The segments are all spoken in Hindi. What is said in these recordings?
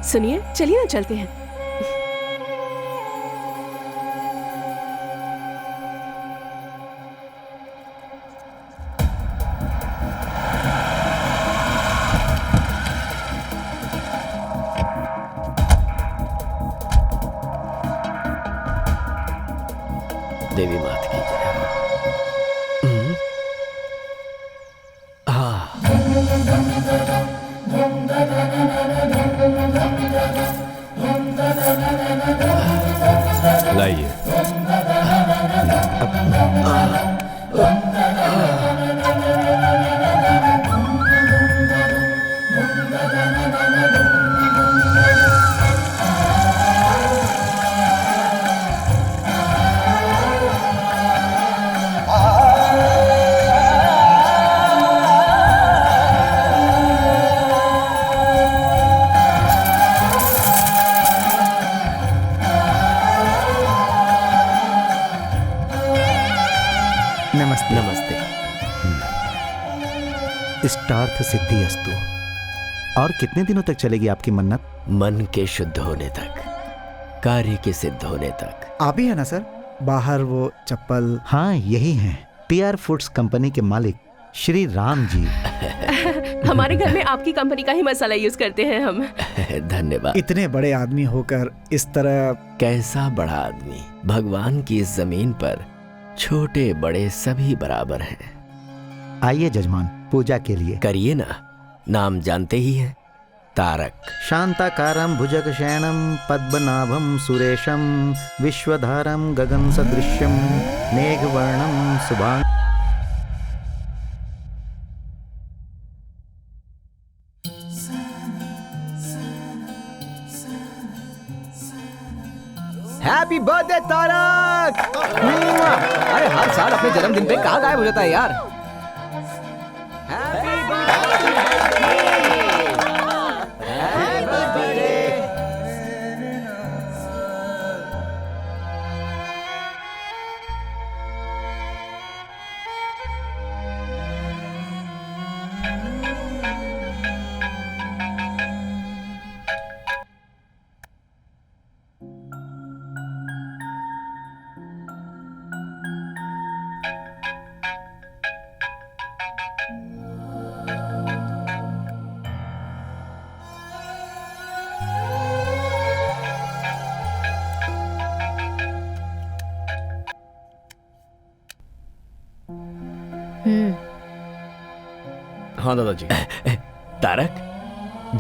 सुनिए, चलिए ना चलते हैं। देवी मात की जय। लाइए। नमस्ते। नमस्ते। इष्टार्थ सिद्धि अस्तु। और कितने दिनों तक चलेगी आपकी मन्नत? मन के शुद्ध होने तक, कार्य के सिद्ध होने तक। आप ही है ना सर, बाहर वो चप्पल? हाँ, यही हैं, टीआर फूड्स कंपनी के मालिक श्री राम जी। हमारे घर में आपकी कंपनी का ही मसाला यूज करते हैं हम। धन्यवाद। इतने बड़े आदमी होकर इस तरह। कैसा बड़ा आदमी। भगवान की इस जमीन पर छोटे बड़े सभी बराबर हैं। आइए जजमान, पूजा के लिए। करिए ना। नाम जानते ही हैं, तारक। शांताकारं भुजगशयनं पद्मनाभं सुरेशं विश्वधारं गगन सदृश्यं मेघवर्णं शुभांग। Happy birthday Tarak. अरे हर साल अपने जन्मदिन पे कहाँ गायब हो जाता है यार। Happy birthday. हाँ दादाजी। तारक,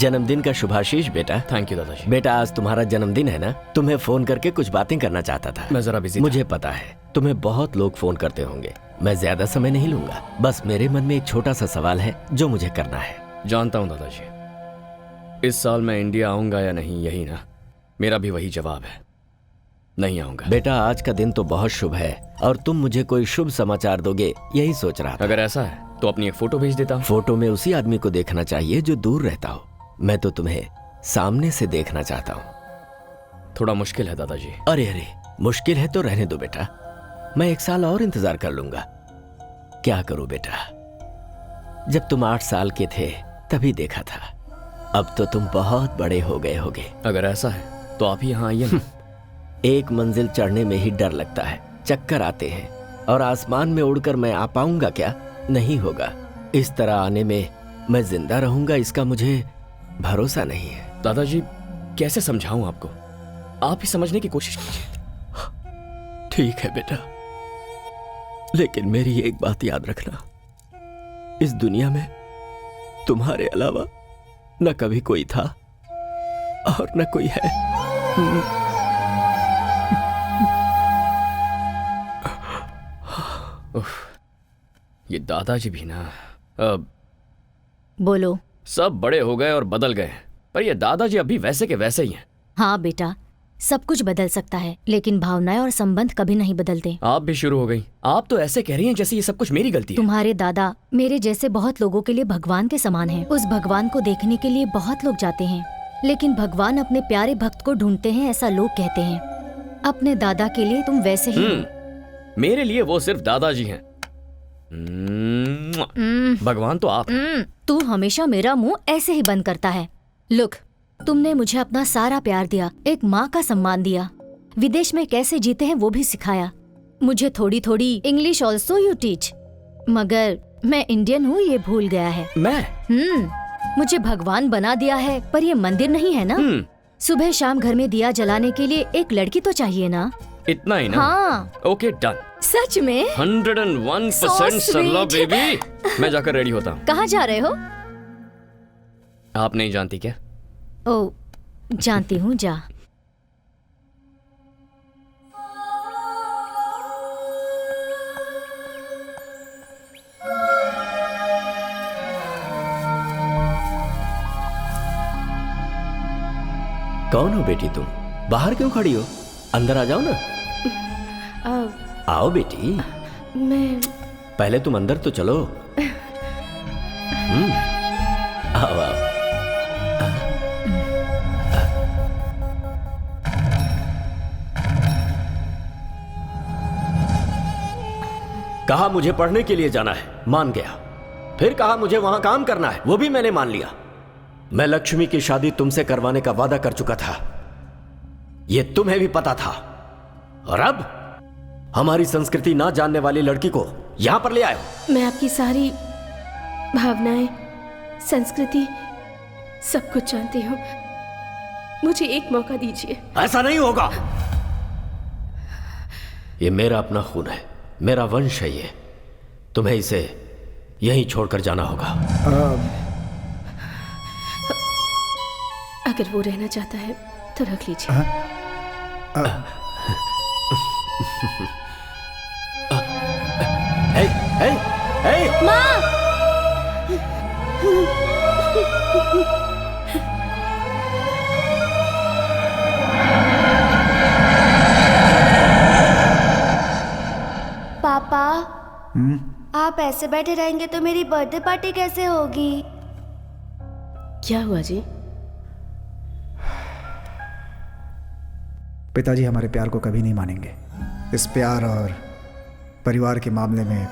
जन्मदिन का शुभाशीष बेटा। थैंक यू दादाजी। बेटा, आज तुम्हारा जन्मदिन है ना? तुम्हें फोन करके कुछ बातें करना चाहता था। मैं जरा बिजी था। मुझे पता है तुम्हें बहुत लोग फोन करते होंगे। मैं ज्यादा समय नहीं लूंगा। बस मेरे मन में एक छोटा सा सवाल है जो मुझे करना है। जानता हूँ दादाजी, इस साल मैं इंडिया आऊंगा या नहीं, यही ना? मेरा भी वही जवाब है, नहीं आऊंगा। बेटा, आज का दिन तो बहुत शुभ है और तुम मुझे कोई शुभ समाचार दोगे, यही सोच रहा था। अगर ऐसा है तो अपनी एक फोटो भेज देता हूँ। फोटो में उसी आदमी को देखना चाहिए जो दूर रहता हो। मैं तो तुम्हें सामने से देखना चाहता हूँ। थोड़ा मुश्किल है दादाजी। अरे अरे, मुश्किल है तो रहने दो बेटा, मैं 1 साल और इंतजार कर लूंगा। क्या करूं बेटा, जब तुम 8 साल के थे तभी देखा था, अब तो तुम बहुत बड़े हो गए होगे। अगर ऐसा है तो आप ही यहाँ आइए ना। एक मंजिल चढ़ने में ही डर लगता है, चक्कर आते हैं, और आसमान में उड़कर मैं आ पाऊंगा क्या? नहीं होगा। इस तरह आने में मैं जिंदा रहूंगा, इसका मुझे भरोसा नहीं है। दादाजी, कैसे समझाऊं आपको? आप ही समझने की कोशिश कीजिए। ठीक है बेटा, लेकिन मेरी एक बात याद रखना, इस दुनिया में तुम्हारे अलावा न कभी कोई था और न कोई है। ये दादाजी भी ना, बोलो। सब बड़े हो गए और बदल गए, पर ये दादाजी अभी वैसे के वैसे ही हैं। हाँ बेटा, सब कुछ बदल सकता है, लेकिन भावनाएं और संबंध कभी नहीं बदलते। आप भी शुरू हो गई। आप तो ऐसे कह रही हैं जैसे ये सब कुछ मेरी गलती है। तुम्हारे दादा मेरे जैसे बहुत लोगों के लिए भगवान के समान हैं। उस भगवान को देखने के लिए बहुत लोग जाते हैं, लेकिन भगवान अपने प्यारे भक्त को ढूंढते हैं, ऐसा लोग कहते हैं। अपने दादा के लिए तुम वैसे ही हो। मेरे लिए वो सिर्फ दादाजी हैं। भगवान तो आप हैं। तू हमेशा मेरा मुंह ऐसे ही बंद करता है। लुक, तुमने मुझे अपना सारा प्यार दिया, एक माँ का सम्मान दिया, विदेश में कैसे जीते हैं वो भी सिखाया। मुझे थोड़ी थोड़ी इंग्लिश ऑल्सो यू टीच, मगर मैं इंडियन हूँ ये भूल गया है। मैं मुझे भगवान बना दिया है, पर ये मंदिर नहीं है ना। सुबह शाम घर में दिया जलाने के लिए एक लड़की तो चाहिए ना। इतना ही ना? हाँ। Okay done. सच में? 101% सरला बेबी। मैं जाकर रेडी होता हूँ। कहाँ जा रहे हो? आप नहीं जानती क्या? ओ, जानती हूँ, जा। कौन हो बेटी तुम? बाहर क्यों खड़ी हो? अंदर आ जाओ ना। आओ बेटी। मैं पहले तुम अंदर तो चलो। आओ आओ। कहा मुझे पढ़ने के लिए जाना है, मान गया। फिर कहा मुझे वहां काम करना है, वो भी मैंने मान लिया। मैं लक्ष्मी की शादी तुमसे करवाने का वादा कर चुका था, ये तुम्हें भी पता था। और अब हमारी संस्कृति ना जानने वाली लड़की को यहां पर ले आए हो। मैं आपकी सारी भावनाएं, संस्कृति, सब कुछ जानती हूँ। मुझे एक मौका दीजिए। ऐसा नहीं होगा। ये मेरा अपना खून है, मेरा वंश है ये। तुम्हें इसे यहीं छोड़कर जाना होगा। अगर वो रहना चाहता है तो रख लीजिए। हे, हे, हे! माँ! पापा, आप ऐसे बैठे रहेंगे तो मेरी बर्थडे पार्टी कैसे होगी? क्या हुआ जी? पिताजी हमारे प्यार को कभी नहीं मानेंगे। इस प्यार और परिवार के मामले में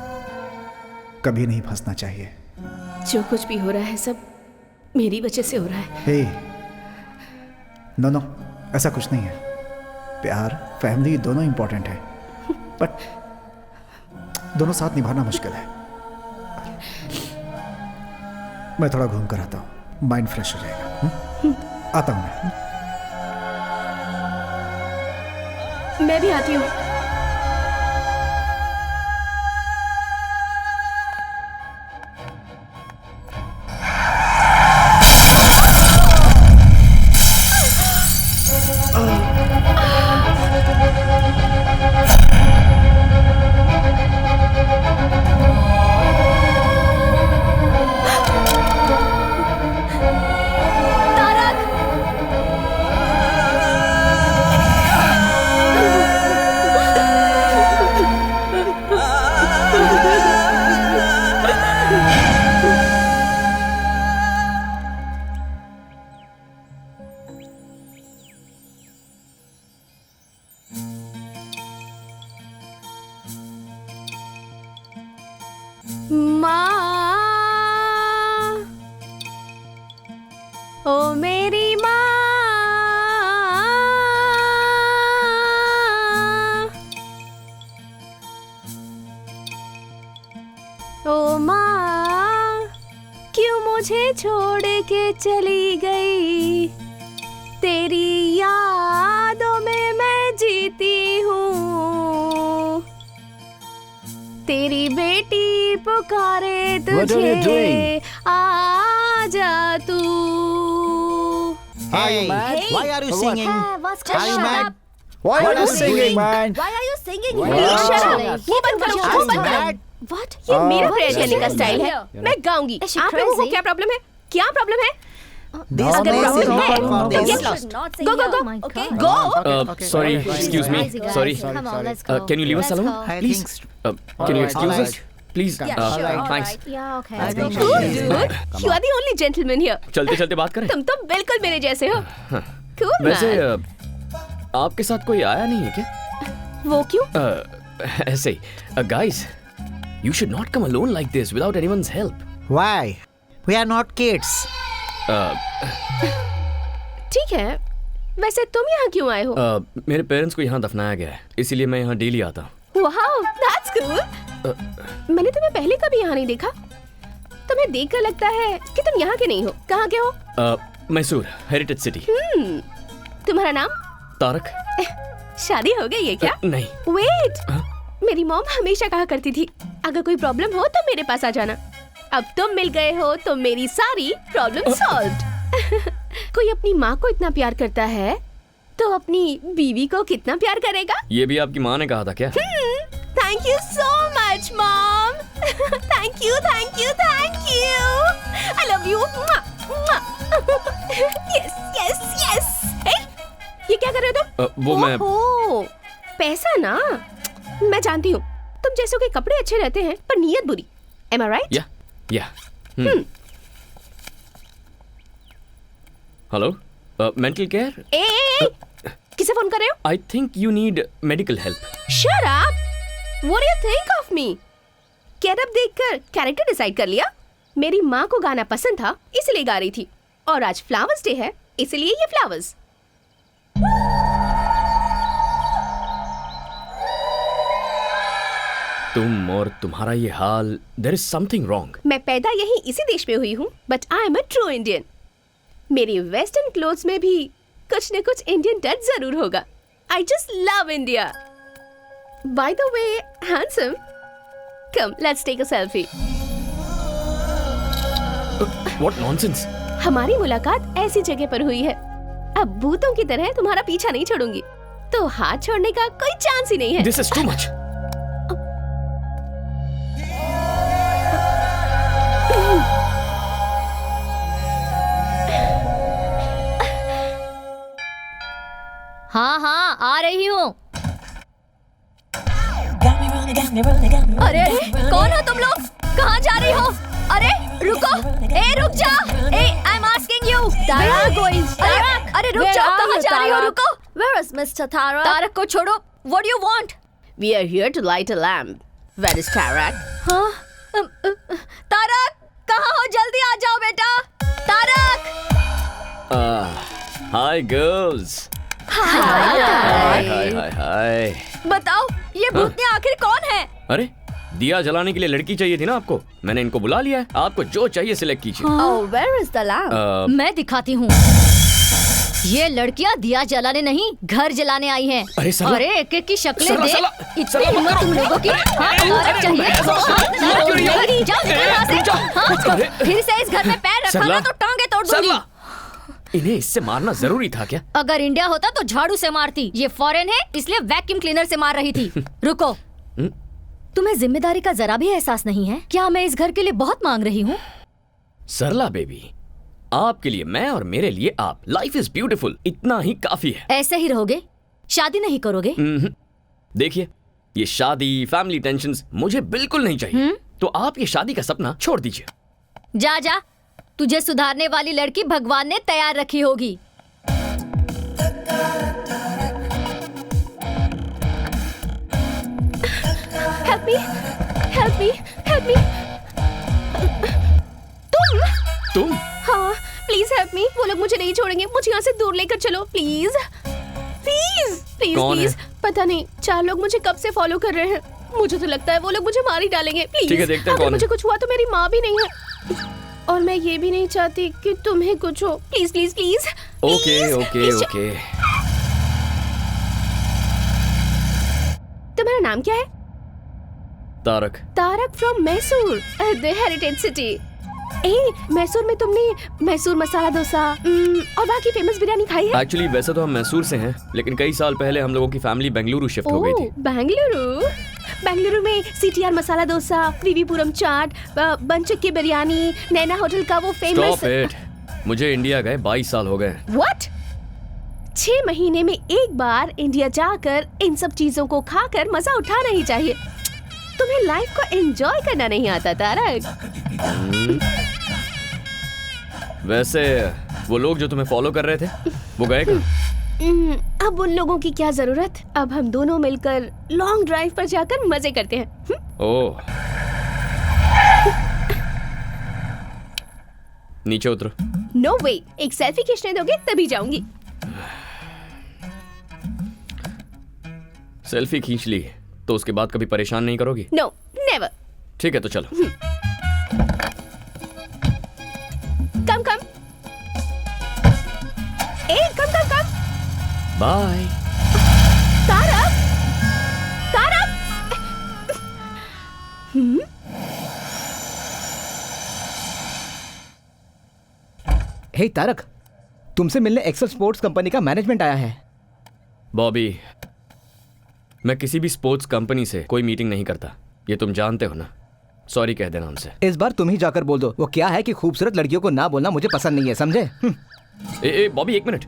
कभी नहीं फंसना चाहिए। जो कुछ भी हो रहा है सब मेरी वजह से हो रहा है। हे, नो, ऐसा कुछ नहीं है। प्यार, फैमिली दोनों इंपॉर्टेंट है, बट दोनों साथ निभाना मुश्किल है। मैं थोड़ा घूम कर आता हूँ, माइंड फ्रेश हो जाएगा। आता हूँ मैं। मैं भी आती हूँ। ओ मेरी माँ, ओ माँ, क्यों मुझे छोड़ के चली गई? तेरी यादों में मैं जीती हूँ। तेरी बेटी पुकारे तुझे, आ जा तू। Hey, why are you singing? What's Are you mad? Why What are you singing? Why are you singing? Shut up! वो बंद करो, वो बंद करो। What? ये मेरा प्रेयर करने का स्टाइल है। मैं गाऊंगी। Is she आप लोगों को crazy? क्या प्रॉब्लम है? क्या प्रॉब्लम है? This अगर place is प्रॉब्लम not है for तो this. get lost. Go, go, go. Oh my Okay, God. go. Sorry, excuse me. Sorry. Come on, let's go. Can you leave us Let's alone? go. I Please. think Can you Alright, excuse us? alright. Please. Thanks. Yeah, okay. I think Cool, she is dude. right. You are the only gentleman here. चलते चलते बात करें। तुम तो बिल्कुल मेरे जैसे हो। Cool, वैसे man. आपके साथ कोई आया नहीं है क्या? वो क्यों? ऐसे ही। Guys, you should not come alone like this without anyone's help. Why? We are not kids. ठीक है, वैसे तुम यहाँ क्यों आए हो? मेरे पेरेंट्स को यहाँ दफनाया गया है, इसीलिए मैं यहाँ डेली आता हूँ। Wow, that's cool. मैंने तुम्हें पहले कभी यहाँ नहीं देखा। तुम्हें देखकर लगता है कि तुम यहाँ के नहीं हो। कहाँ के हो? Mysore, heritage city. तुम्हारा नाम? तारक। शादी हो गई है क्या? नहीं। वेट, मेरी मॉम हमेशा कहा करती थी अगर कोई प्रॉब्लम हो तो मेरे पास आ जाना। अब तुम मिल गए हो तो मेरी सारी प्रॉब्लम सॉल्व्ड। कोई अपनी माँ को इतना प्यार करता है तो अपनी बीवी को कितना प्यार करेगा? ये भी आपकी माँ ने कहा था क्या? Thank you so much mom. Thank you, thank you, thank you. I love you. Yes yes yes. ये क्या कर रहे हो तुम? वो मैं पैसा ना, मैं जानती हूँ तुम जैसों के कपड़े अच्छे रहते हैं पर नीयत बुरी। Am I right? या। Hello, mental care. किसे फोन कर रहे हो? I think you need medical help. Shut up! What do you think of me? Get up देखकर कैरेक्टर डिसाइड कर लिया? मेरी माँ को गाना पसंद था इसलिए गा रही थी, और आज फ्लावर्स डे है इसलिए ये फ्लावर्स। तुम और तुम्हारा ये हाल, देयर इज समथिंग रॉन्ग। मैं पैदा यही इसी देश में हुई हूँ, but I am a true Indian. मेरी वेस्टर्न क्लोथ्स में भी कुछ न कुछ इंडियन टच जरूर होगा। I just love India. By the way handsome, come let's take a selfie. What nonsense. हमारी मुलाकात ऐसी जगह पर हुई है, अब भूतों की तरह तुम्हारा पीछा नहीं छोड़ूंगी, तो हाथ छोड़ने का कोई चांस ही नहीं है। This is too much. हाँ आ रही हूँ। अरे कौन हो तुम लोग? कहाँ जा रही हो? अरे रुको, रुक जा। I am asking you. Tarak, अरे रुक जाओ, कहाँ जा रही हो? रुको। Where is Mr. Tarak? Tarak को छोड़ो। What do you want? We are here to light a lamp. Where is Tarak? हाँ, तारक कहाँ हो? जल्दी आ जाओ बेटा। Tarak. Hi girls. Hi. Hi. बताओ ये भूतनी आखिर कौन है? अरे दिया जलाने के लिए लड़की चाहिए थी ना आपको, मैंने इनको बुला लिया है। आपको जो चाहिए सिलेक्ट कीजिए। Oh, where is the lamp? मैं दिखाती हूँ। ये लड़कियाँ दिया जलाने नहीं, घर जलाने आई हैं। अरे साला। अरे एक एक की शक्लें साला, देख। साला। इतनी साला, हिम्मत मत तुम करो। लोगों की? हाँ, तारक चाहिए। जाओ, निकलो यहाँ से। हाँ, फिर से इस घर में पैर रखा ना तो टांगे तोड़ दूंगी। सरला, इन्हें इससे मारना जरूरी था क्या? अगर इंडिया होता तो झाड़ू से मारती। ये फॉरेन है इसलिए वैक्यूम क्लीनर से मार रही थी। रुको, तुम्हें जिम्मेदारी का जरा भी एहसास नहीं है? क्या मैं इस घर के लिए बहुत मांग रही हूँ? सरला बेबी, आपके लिए मैं और मेरे लिए आप। लाइफ इज ब्यूटीफुल, इतना ही काफी है। ऐसे ही रहोगे? शादी नहीं करोगे? देखिए, ये शादी, फैमिली टेंशन्स मुझे बिल्कुल नहीं चाहिए। तो आप ये शादी का सपना छोड़ दीजिए। जा जा, तुझे सुधारने वाली लड़की भगवान ने तैयार रखी होगी। Help me, help me, help me. तुम? हाँ, प्लीज हेल्प मी। वो लोग मुझे नहीं छोड़ेंगे, मुझे यहाँ से दूर लेकर चलो प्लीज प्लीज प्लीज कौन प्लीज। है? पता नहीं, 4 लोग मुझे कब से फॉलो कर रहे हैं। मुझे तो लगता है वो लोग मुझे मार ही डालेंगे। प्लीज, ठीक है, देखते हैं अगर कौन है। मुझे कुछ हुआ तो मेरी माँ भी नहीं है, और मैं ये भी नहीं चाहती कि तुम्हें कुछ हो। Please please please. Okay okay okay. तुम्हारा नाम क्या है? Tarak. Tarak from Mysore, the heritage city. Mysore में तुमने मैसूर मसाला डोसा और बाकी फेमस बिरयानी खाई है? एक्चुअली वैसे तो हम मैसूर से हैं, लेकिन कई साल पहले हम लोगों की फैमिली बेंगलुरु शिफ्ट हो गई थी। बेंगलुरु में सीटीआर मसाला डोसा, विवीपुरम चाट, बनचक्की बिरयानी, नैना होटल का वो फेमस। स्टॉप इट, मुझे इंडिया गए 22 साल हो गए। व्हाट? 6 महीने में एक बार इंडिया जाकर इन सब चीजों को खाकर मजा उठाना ही चाहिए। तुम्हें लाइफ को एंजॉय करना नहीं आता तारक। वैसे वो लोग जो तुम्हें फॉलो कर रहे थे वो गए कहाँ? अब उन लोगों की क्या जरूरत। अब हम दोनों मिलकर लॉन्ग ड्राइव पर जाकर मजे करते हैं। ओह नीचे उतरो। नो वे, एक सेल्फी खींचने दोगे तभी जाऊंगी। सेल्फी खींच ली तो उसके बाद कभी परेशान नहीं करोगी? No, never. ठीक है तो चलो। Come come. ए, come come come. Bye. Tarak, Tarak. Hey Tarak, तुमसे मिलने एक्सेल स्पोर्ट्स कंपनी का मैनेजमेंट आया है। बॉबी, मैं किसी भी स्पोर्ट्स कंपनी से कोई मीटिंग नहीं करता, ये तुम जानते हो ना। सॉरी कह देना हमसे। इस बार तुम ही जाकर बोल दो। वो क्या है कि खूबसूरत लड़कियों को ना बोलना मुझे पसंद नहीं है, समझे? ए बॉबी, एक मिनट।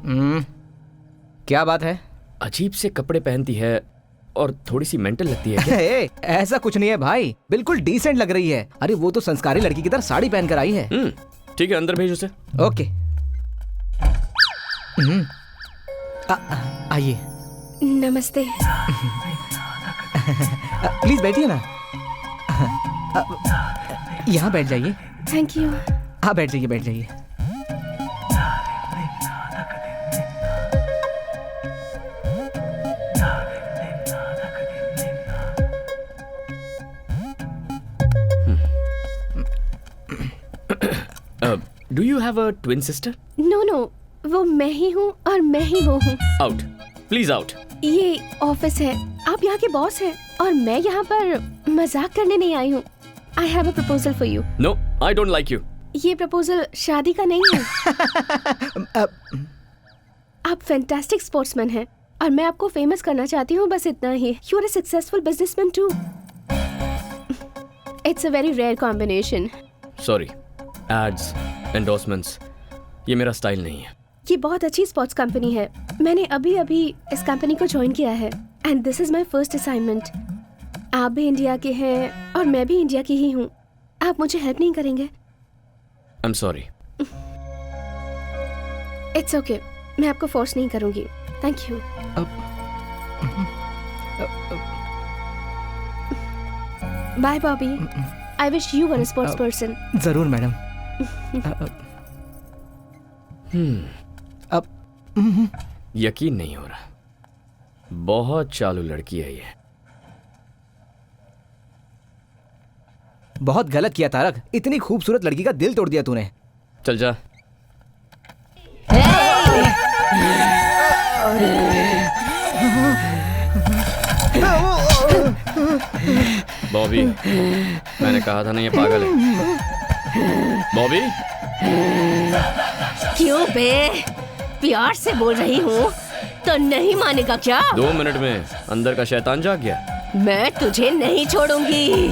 क्या बात है? अजीब से कपड़े पहनती है और थोड़ी सी मेंटल लगती है क्या? ऐसा कुछ नहीं है भाई, बिल्कुल डिसेंट लग रही है। अरे वो तो संस्कारी लड़की की तरह साड़ी पहनकर आई है। ठीक है, अंदर भेज उसे। ओके। आइए। नमस्ते। प्लीज बैठिए ना। यहाँ बैठ जाइए। Thank you. हाँ बैठ जाइए, बैठ जाइए। Do you have a twin sister? No no, वो मैं ही हूँ और मैं ही वो हूँ। Out, please out. ये ऑफिस है, आप यहाँ के बॉस हैं और मैं यहाँ पर मजाक करने नहीं आई हूँ। I have a proposal for you. No, I don't like you. ये प्रपोजल शादी का नहीं है। आप फैंटास्टिक स्पोर्ट्समैन हैं और मैं आपको फेमस करना चाहती हूँ, बस इतना ही। You are a successful businessman too. It's a very rare combination. Sorry, ads, endorsements, ये मेरा स्टाइल नहीं है। ये बहुत अच्छी स्पोर्ट्स कंपनी है। मैंने अभी अभी इस कंपनी को ज्वाइन किया है and this is my first assignment. आप भी इंडिया के हैं और मैं भी इंडिया की ही हूँ। आप मुझे हेल्प नहीं करेंगे? I am sorry. It's okay, मैं आपको फोर्स नहीं करूंगी। Thank you. Bye Bobby. I wish you were a sports person. जरूर मैडम। अब यकीन नहीं हो रहा, बहुत चालू लड़की है ये। बहुत गलत किया तारक, इतनी खूबसूरत लड़की का दिल तोड़ दिया तूने। चल जा। बॉबी, मैंने कहा था ना ये पागल है। बॉबी, क्यों बे? प्यार से बोल रही हूँ तो नहीं मानेगा क्या? 2 मिनट में अंदर का शैतान जाग गया। मैं तुझे नहीं छोड़ूंगी।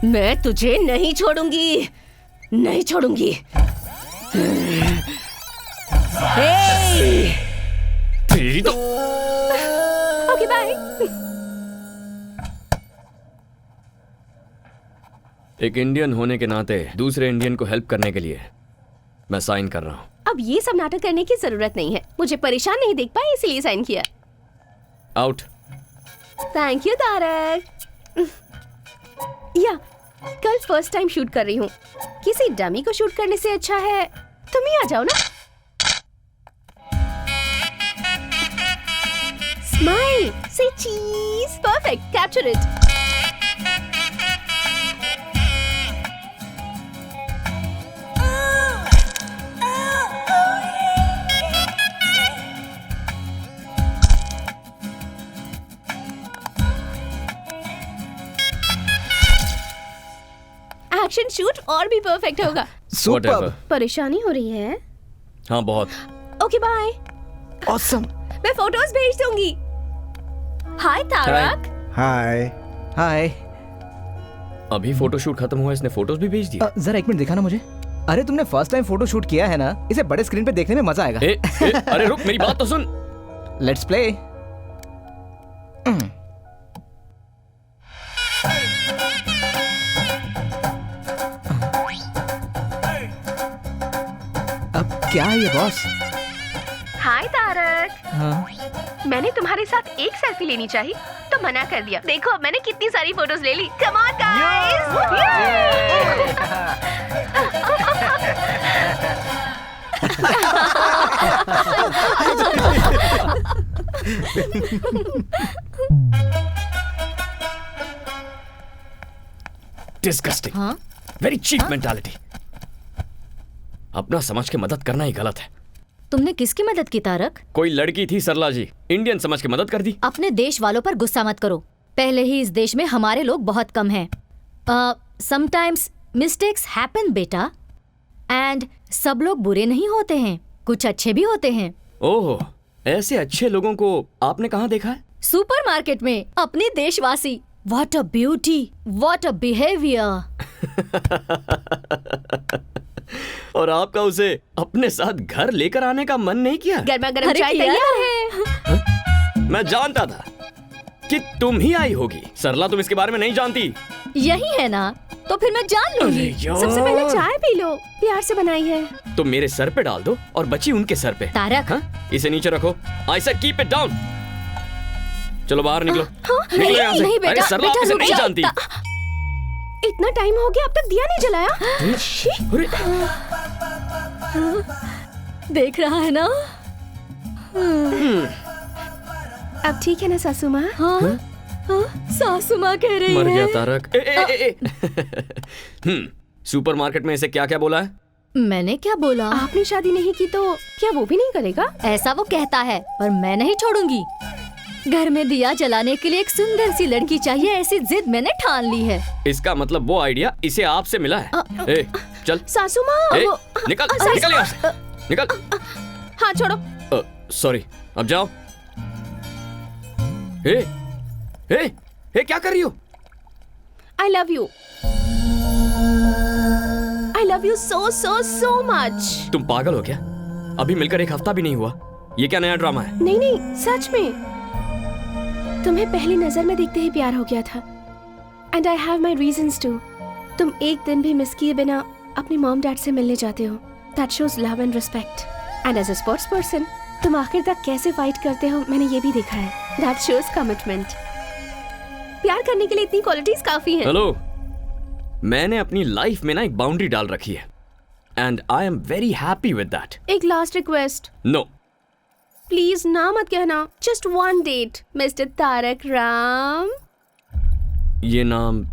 मैं तुझे नहीं छोड़ूंगी, नहीं छोड़ूंगी। तेरी तो। Okay bye. एक इंडियन होने के नाते दूसरे इंडियन को हेल्प करने के लिए मैं साइन कर रहा हूँ। अब ये सब नाटक करने की जरूरत नहीं है। मुझे परेशान नहीं देख पाए इसलिए साइन किया। आउट। Thank you Tarak. या कल फर्स्ट टाइम शूट कर रही हूँ। किसी डमी को शूट करने से अच्छा है तुम ही आ जाओ ना। स्माइल, से चीज। Perfect, capture it. Action shoot और भी परफेक्ट होगा। Whatever. परेशानी हो रही है? हाँ बहुत। Okay bye. ऑसम। मैं फोटोज भेज दूंगी। हाय तारक। हाय। हाय। अभी फोटो शूट खत्म हुआ, इसने फोटोज भी भेज दिया। जरा 1 मिनट दिखाना मुझे। अरे तुमने फर्स्ट टाइम फोटो शूट किया है ना, इसे बड़े स्क्रीन पे देखने में मजा आएगा। अरे रुक, मेरी बात तो सुन। Let's play. अब क्या है ये बॉस? हाय तारक। हाँ। मैंने तुम्हारे साथ एक सेल्फी लेनी चाहिए तो तो मना कर दिया। देखो अब मैंने कितनी सारी फोटोज ले ली। Come on guys. डिस्गस्टिंग, हाँ? Very cheap mentality. अपना समझ के मदद करना ही गलत है। तुमने किसकी मदद की तारक? कोई लड़की थी सरला जी, इंडियन समझ के मदद कर दी। अपने देश वालों पर गुस्सा मत करो। पहले ही इस देश में हमारे लोग बहुत कम हैं। समटाइम्स मिस्टेक्स हैपन बेटा, एंड सब लोग बुरे नहीं होते हैं, कुछ अच्छे भी होते हैं। ओह, ऐसे अच्छे लोगों को आपने कहाँ देखा है? सुपरमार्केट में अपने देशवासी। What a beauty, what a behaviour. और आपका उसे अपने साथ घर लेकर आने का मन नहीं किया? गर्मा गर्म अरे चाय किया तैयार है। मैं जानता था कि तुम ही आई होगी। सरला, तुम इसके बारे में नहीं जानती। यही है ना, तो फिर मैं जान लूंगी। सबसे पहले चाय पी लो, प्यार से बनाई है। तो मेरे सर पे डाल दो और बची उनके सर पे। तारक। हाँ? इसे नीचे रखो। I said keep it down. चलो बाहर निकलो। निकलो यहाँ से। नहीं बेटा, अरे सरला, आप बेटा, इसे रुक नहीं जा। जानती। इतना टाइम हो गया अब तक दिया नहीं जलाया। अरे देख रहा है ना? अब ठीक है ना सासू माँ? हाँ? हाँ? सासू माँ कह रही मर है। गया तारक। सुपरमार्केट में इसे क्या क्या बोला है? मैंने क्या बोला? आपने शादी नहीं की तो क्या वो भी नहीं करेगा? ऐसा वो कहता है, पर मैं नहीं छोड़ूंगी। घर में दिया जलाने के लिए एक सुंदर सी लड़की चाहिए, ऐसी जिद मैंने ठान ली है। इसका मतलब वो आइडिया इसे आपसे मिला है। ए, चल। सासू माँ ए, वो- निकल सासू- निकल यहाँ से। निकल। हाँ छोड़ो। सॉरी, अब जाओ। ए, क्या कर रही हो? I love you. I love you so so so much. तुम पागल हो क्या? अभी मिलकर एक हफ्ता भी नहीं हुआ। ये क्या नया ड्रामा है? नहीं नहीं, सच में तुम्हें पहली नजर में देखते ही प्यार हो गया था। And I have my reasons too. तुम एक दिन भी मिस किए बिना अपनी मॉम डैड से मिलने जाते हो। That shows love and respect. And as a sports person तुम आखिर तक कैसे फाइट करते हो मैंने ये भी देखा है। That shows commitment. प्यार करने के लिए इतनी क्वालिटीज काफी हैं। हेलो, मैंने अपनी लाइफ में ना एक बाउंड्री डाल रखी है and I am very happy with that. एक लास्ट रिक्वेस्ट, नो, प्लीज ना मत कहना। Just one date mister Tarak Ram. ये नाम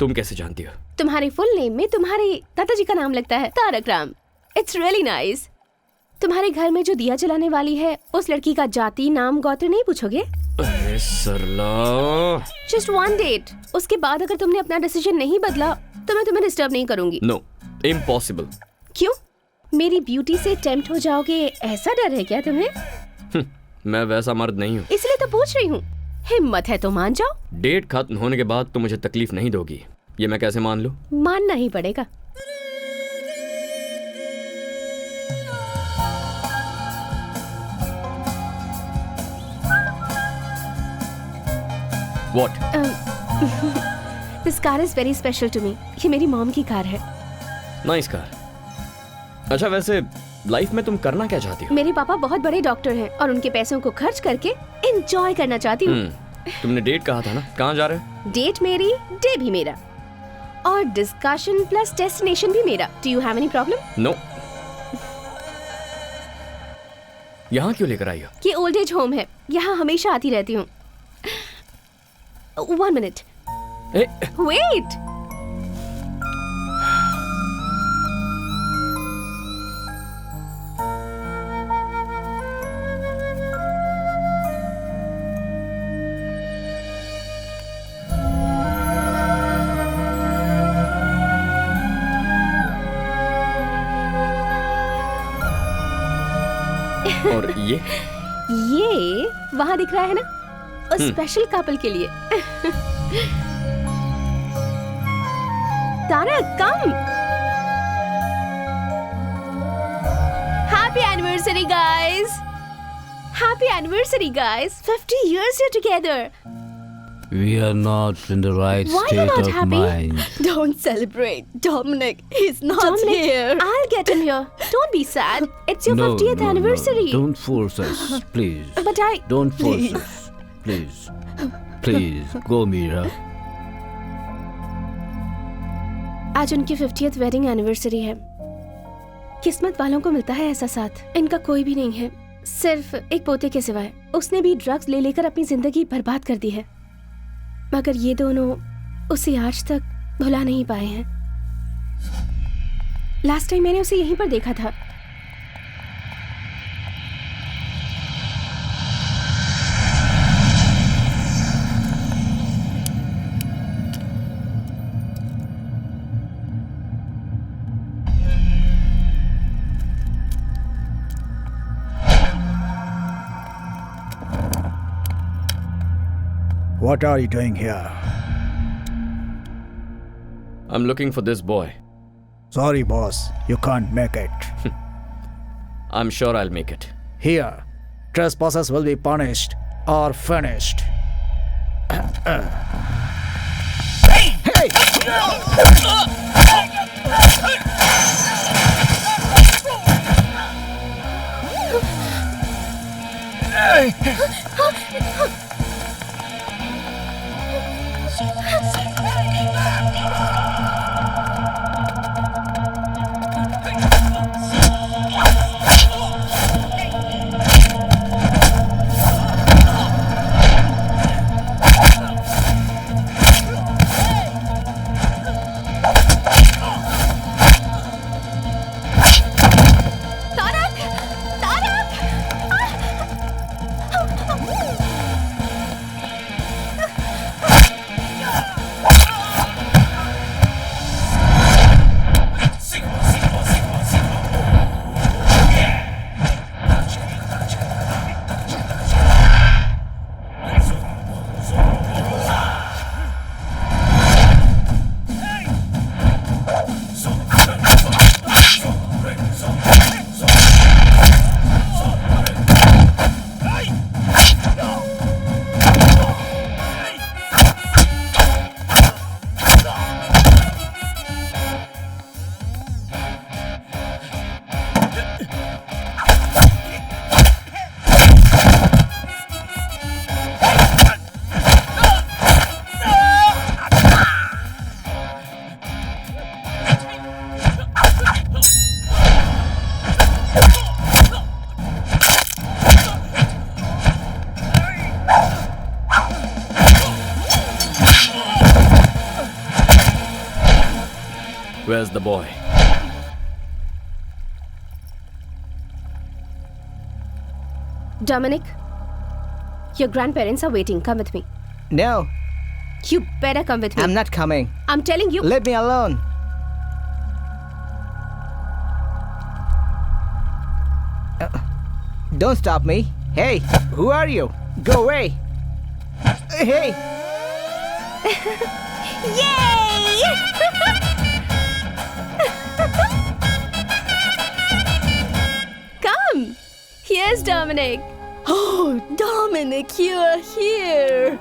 तुम कैसे जानती हो? तुम्हारे फुल नेम में तुम्हारे दादाजी का नाम लगता है, Tarak Ram. It's really nice. तुम्हारे घर में जो दिया जलाने वाली है उस लड़की का जाति, नाम, गोत्र नहीं पूछोगे? अरे सरला, जस्ट वन डेट। उसके बाद अगर तुमने अपना डिसीजन नहीं बदला तो मैं तुम्हें डिस्टर्ब नहीं करूंगी। No, impossible. क्यों? मेरी ब्यूटी से टेम्प्ट हो जाओगे ऐसा डर है क्या तुम्हें? मैं वैसा मर्द नहीं हूँ। इसलिए तो पूछ रही हूँ। हिम्मत है तो मान जाओ। डेट खत्म होने के बाद तो मुझे तकलीफ नहीं दोगी, ये मैं कैसे मान लूं? मानना ही पड़ेगा। What? This car is very special to me. ये मेरी मॉम की कार है। Nice car. अच्छा, वैसे लाइफ में तुम करना क्या चाहती हो? मेरे पापा बहुत बड़े डॉक्टर हैं और उनके पैसों को खर्च करके एंजॉय करना चाहती हूँ। तुमने डेट कहा था ना, कहाँ जा रहे हो? डेट मेरी, डे भी मेरा, और डिस्कशन प्लस डेस्टिनेशन भी मेरा। Do you have any problem? No. यहाँ क्यों लेकर आई हो? ये ओल्ड एज होम है, यहाँ हमेशा आती रहती हूँ। 1 मिनट, ए, वेट। और ये वहाँ दिख रहा है ना, उस स्पेशल कपल के लिए। Tarak, come. Happy anniversary guys. Happy anniversary guys. 50 years you're together. We are not in the right Why you're state not of happy? mind. Don't celebrate, Dominic. He's not Dominic, here. I'll get him here. Don't be sad. It's your No, 50th no, anniversary. No. Don't force us, please. But I... Don't force Please. us, please. Please, go, Mira. आज उनकी 50th वेडिंग एनिवर्सरी है। किस्मत वालों को मिलता है ऐसा साथ। इनका कोई भी नहीं है, सिर्फ एक पोते के सिवाय। उसने भी ड्रग्स ले लेकर अपनी जिंदगी बर्बाद कर दी है, मगर ये दोनों उसे आज तक भुला नहीं पाए हैं। लास्ट टाइम मैंने उसे यहीं पर देखा था। What are you doing here? I'm looking for this boy. Sorry, boss. You can't make it. I'm sure I'll make it. Here, trespassers will be punished or finished. Where's the boy? Dominic, your grandparents are waiting. Come with me. No, You better come with me. I'm not coming. I'm telling you. Leave me alone. Don't stop me. Hey, who are you? Go away. Hey. Yay! Come. Here's Dominic. Oh, Dominic, you're here.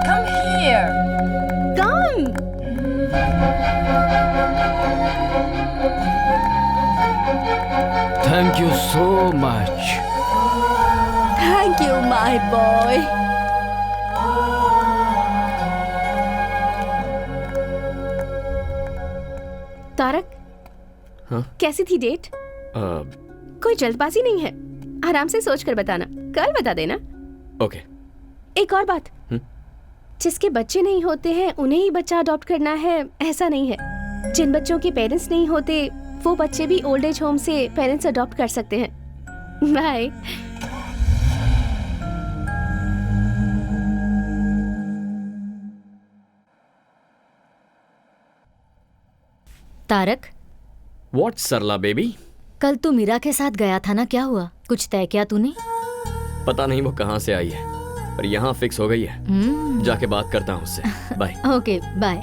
Come here. Come. Thank you so much. Thank you, my boy. Tarak, हाँ? कैसी थी डेट? कोई जल्दबाजी नहीं है, आराम से सोच कर बताना, कल बता देना। ओके। एक और बात, जिसके बच्चे नहीं होते हैं उन्हें ही बच्चा अडॉप्ट करना है ऐसा नहीं है। जिन बच्चों के पेरेंट्स नहीं होते वो बच्चे भी ओल्ड एज होम से पेरेंट्स अडॉप्ट कर सकते हैं। Bye. Tarak, What, Sarla baby? कल तू मीरा के साथ गया था ना, क्या हुआ? कुछ तय किया तूने? पता नहीं वो कहाँ से आई है, पर यहाँ फिक्स हो गई है। जाके बात करता हूँ उससे। Bye. Okay, bye.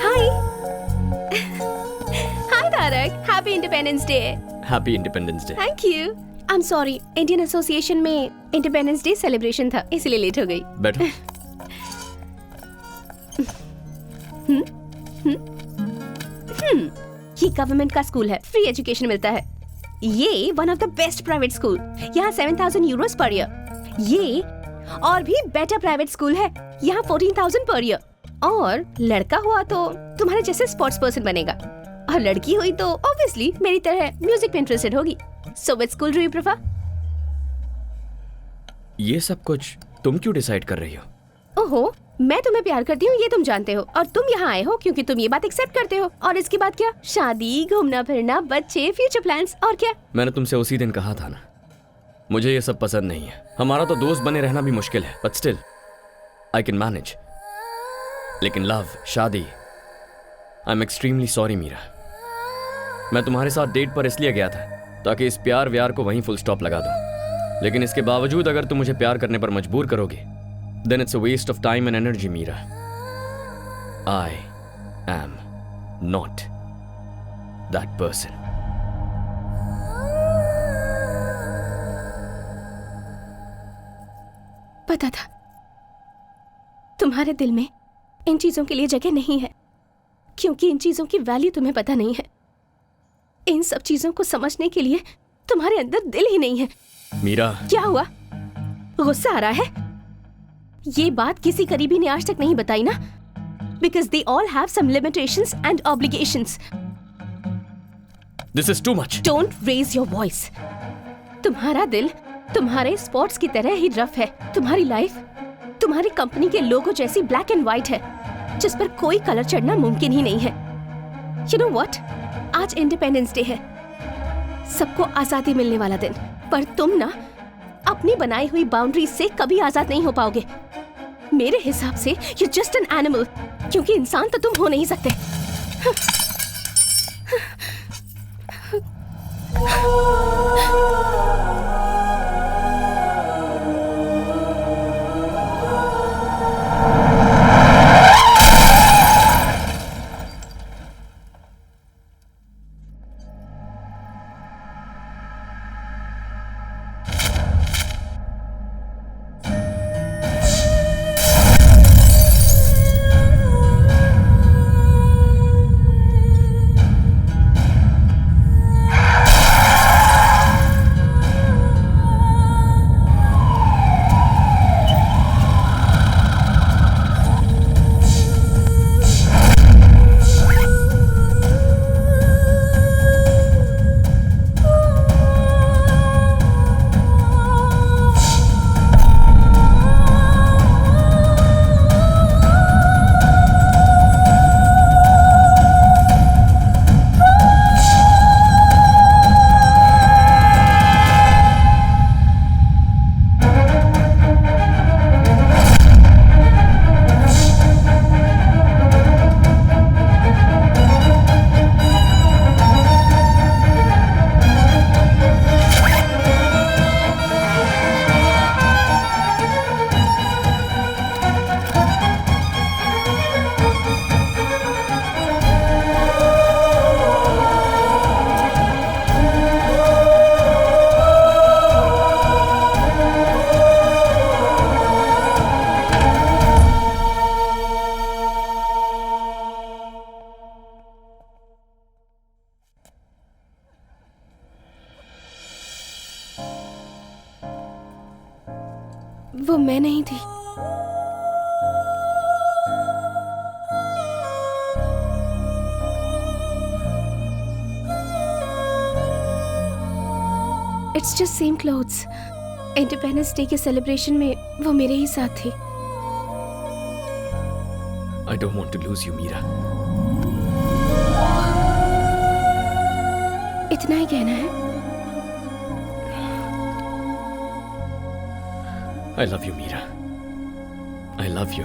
Hi. Hi Tarak, happy independence day है। Happy independence day. Thank you. I am sorry, Indian association में इंडिपेंडेंस डे सेलिब्रेशन था, इसलिए लेट हो गई। बैठो। ये गवर्नमेंट का स्कूल है, फ्री एजुकेशन मिलता है। ये one of the best private school, यहाँ 7,000 यूरोस पर ईयर। ये और भी बेटर प्राइवेट स्कूल है, यहाँ 14,000 पर ईयर। और लड़का हुआ तो तुम्हारे जैसे स्पोर्ट्स पर्सन बनेगा, और लड़की हुई तो ऑब्वियसली मेरी तरह म्यूजिक में इंटरेस्टेड होगी। So which school do you prefer? ये सब कुछ तुम क्यों डिसाइड कर रही हो? ओहो, मैं तुम्हें प्यार करती हूँ ये तुम जानते हो, और तुम यहाँ आए हो क्योंकि तुम ये बात एक्सेप्ट करते हो। और इसके बाद क्या? शादी, घूमना फिरना, बच्चे, फ्यूचर प्लान्स, और क्या? मैंने तुमसे उसी दिन कहा था ना, मुझे ये सब पसंद नहीं है। हमारा तो दोस्त बने रहना भी मुश्किल है, but still I can manage. लेकिन लव, शादी, I am extremely sorry Meera. मैं तुम्हारे साथ डेट पर इसलिए गया था ताकि इस प्यार व्यार को वहीं फुल स्टॉप लगा दूं। लेकिन इसके बावजूद अगर तुम मुझे प्यार करने पर मजबूर करोगे, then it's a waste of time and energy, Meera. I am not that person. पता था तुम्हारे दिल में इन चीजों के लिए जगह नहीं है, क्योंकि इन चीजों की वैल्यू तुम्हें पता नहीं है। इन सब चीजों को समझने के लिए तुम्हारे अंदर दिल ही नहीं है। मीरा, क्या हुआ? गुस्सा आ रहा है? ये बात किसी करीबी ने आज तक नहीं बताई ना? Because they all have some limitations and obligations. this is too much. Don't raise your voice. तुम्हारा दिल तुम्हारे स्पॉट्स की तरह ही रफ है। तुम्हारी लाइफ तुम्हारी कंपनी के लोगो जैसी ब्लैक एंड व्हाइट है, जिस पर कोई कलर चढ़ना मुमकिन ही नहीं है। You know what? आज इंडिपेंडेंस डे है, सबको आजादी मिलने वाला दिन, पर तुम ना अपनी बनाई हुई बाउंड्रीज से कभी आजाद नहीं हो पाओगे। मेरे हिसाब से यू जस्ट एन एनिमल, क्योंकि इंसान तो तुम हो नहीं सकते। वो मैं नहीं थी। It's just same clothes. Independence day के सेलिब्रेशन में वो मेरे ही साथ थी। I don't want to lose you, Meera. इतना ही कहना है? I love you, Meera. I love you.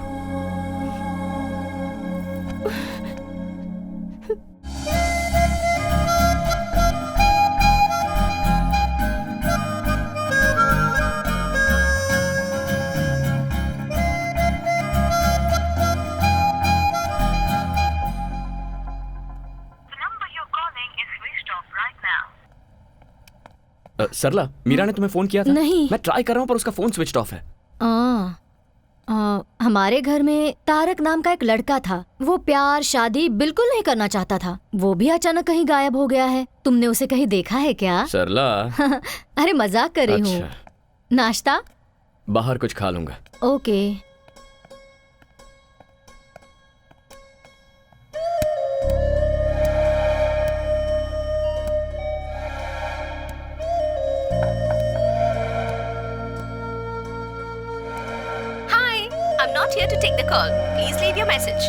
The number you're calling is switched off right सरला, मीरा ने तुम्हें फोन किया था? नहीं। मैं ट्राई कर रहा हूँ पर उसका फोन स्विच ऑफ है। हमारे घर में तारक नाम का एक लड़का था। वो प्यार शादी बिल्कुल नहीं करना चाहता था। वो भी अचानक कहीं गायब हो गया है। तुमने उसे कहीं देखा है क्या? सरला। अरे मजाक कर रही हूँ। अच्छा। नाश्ता? बाहर कुछ खा लूंगा। Okay. I'm not here to take the call. Please leave your message.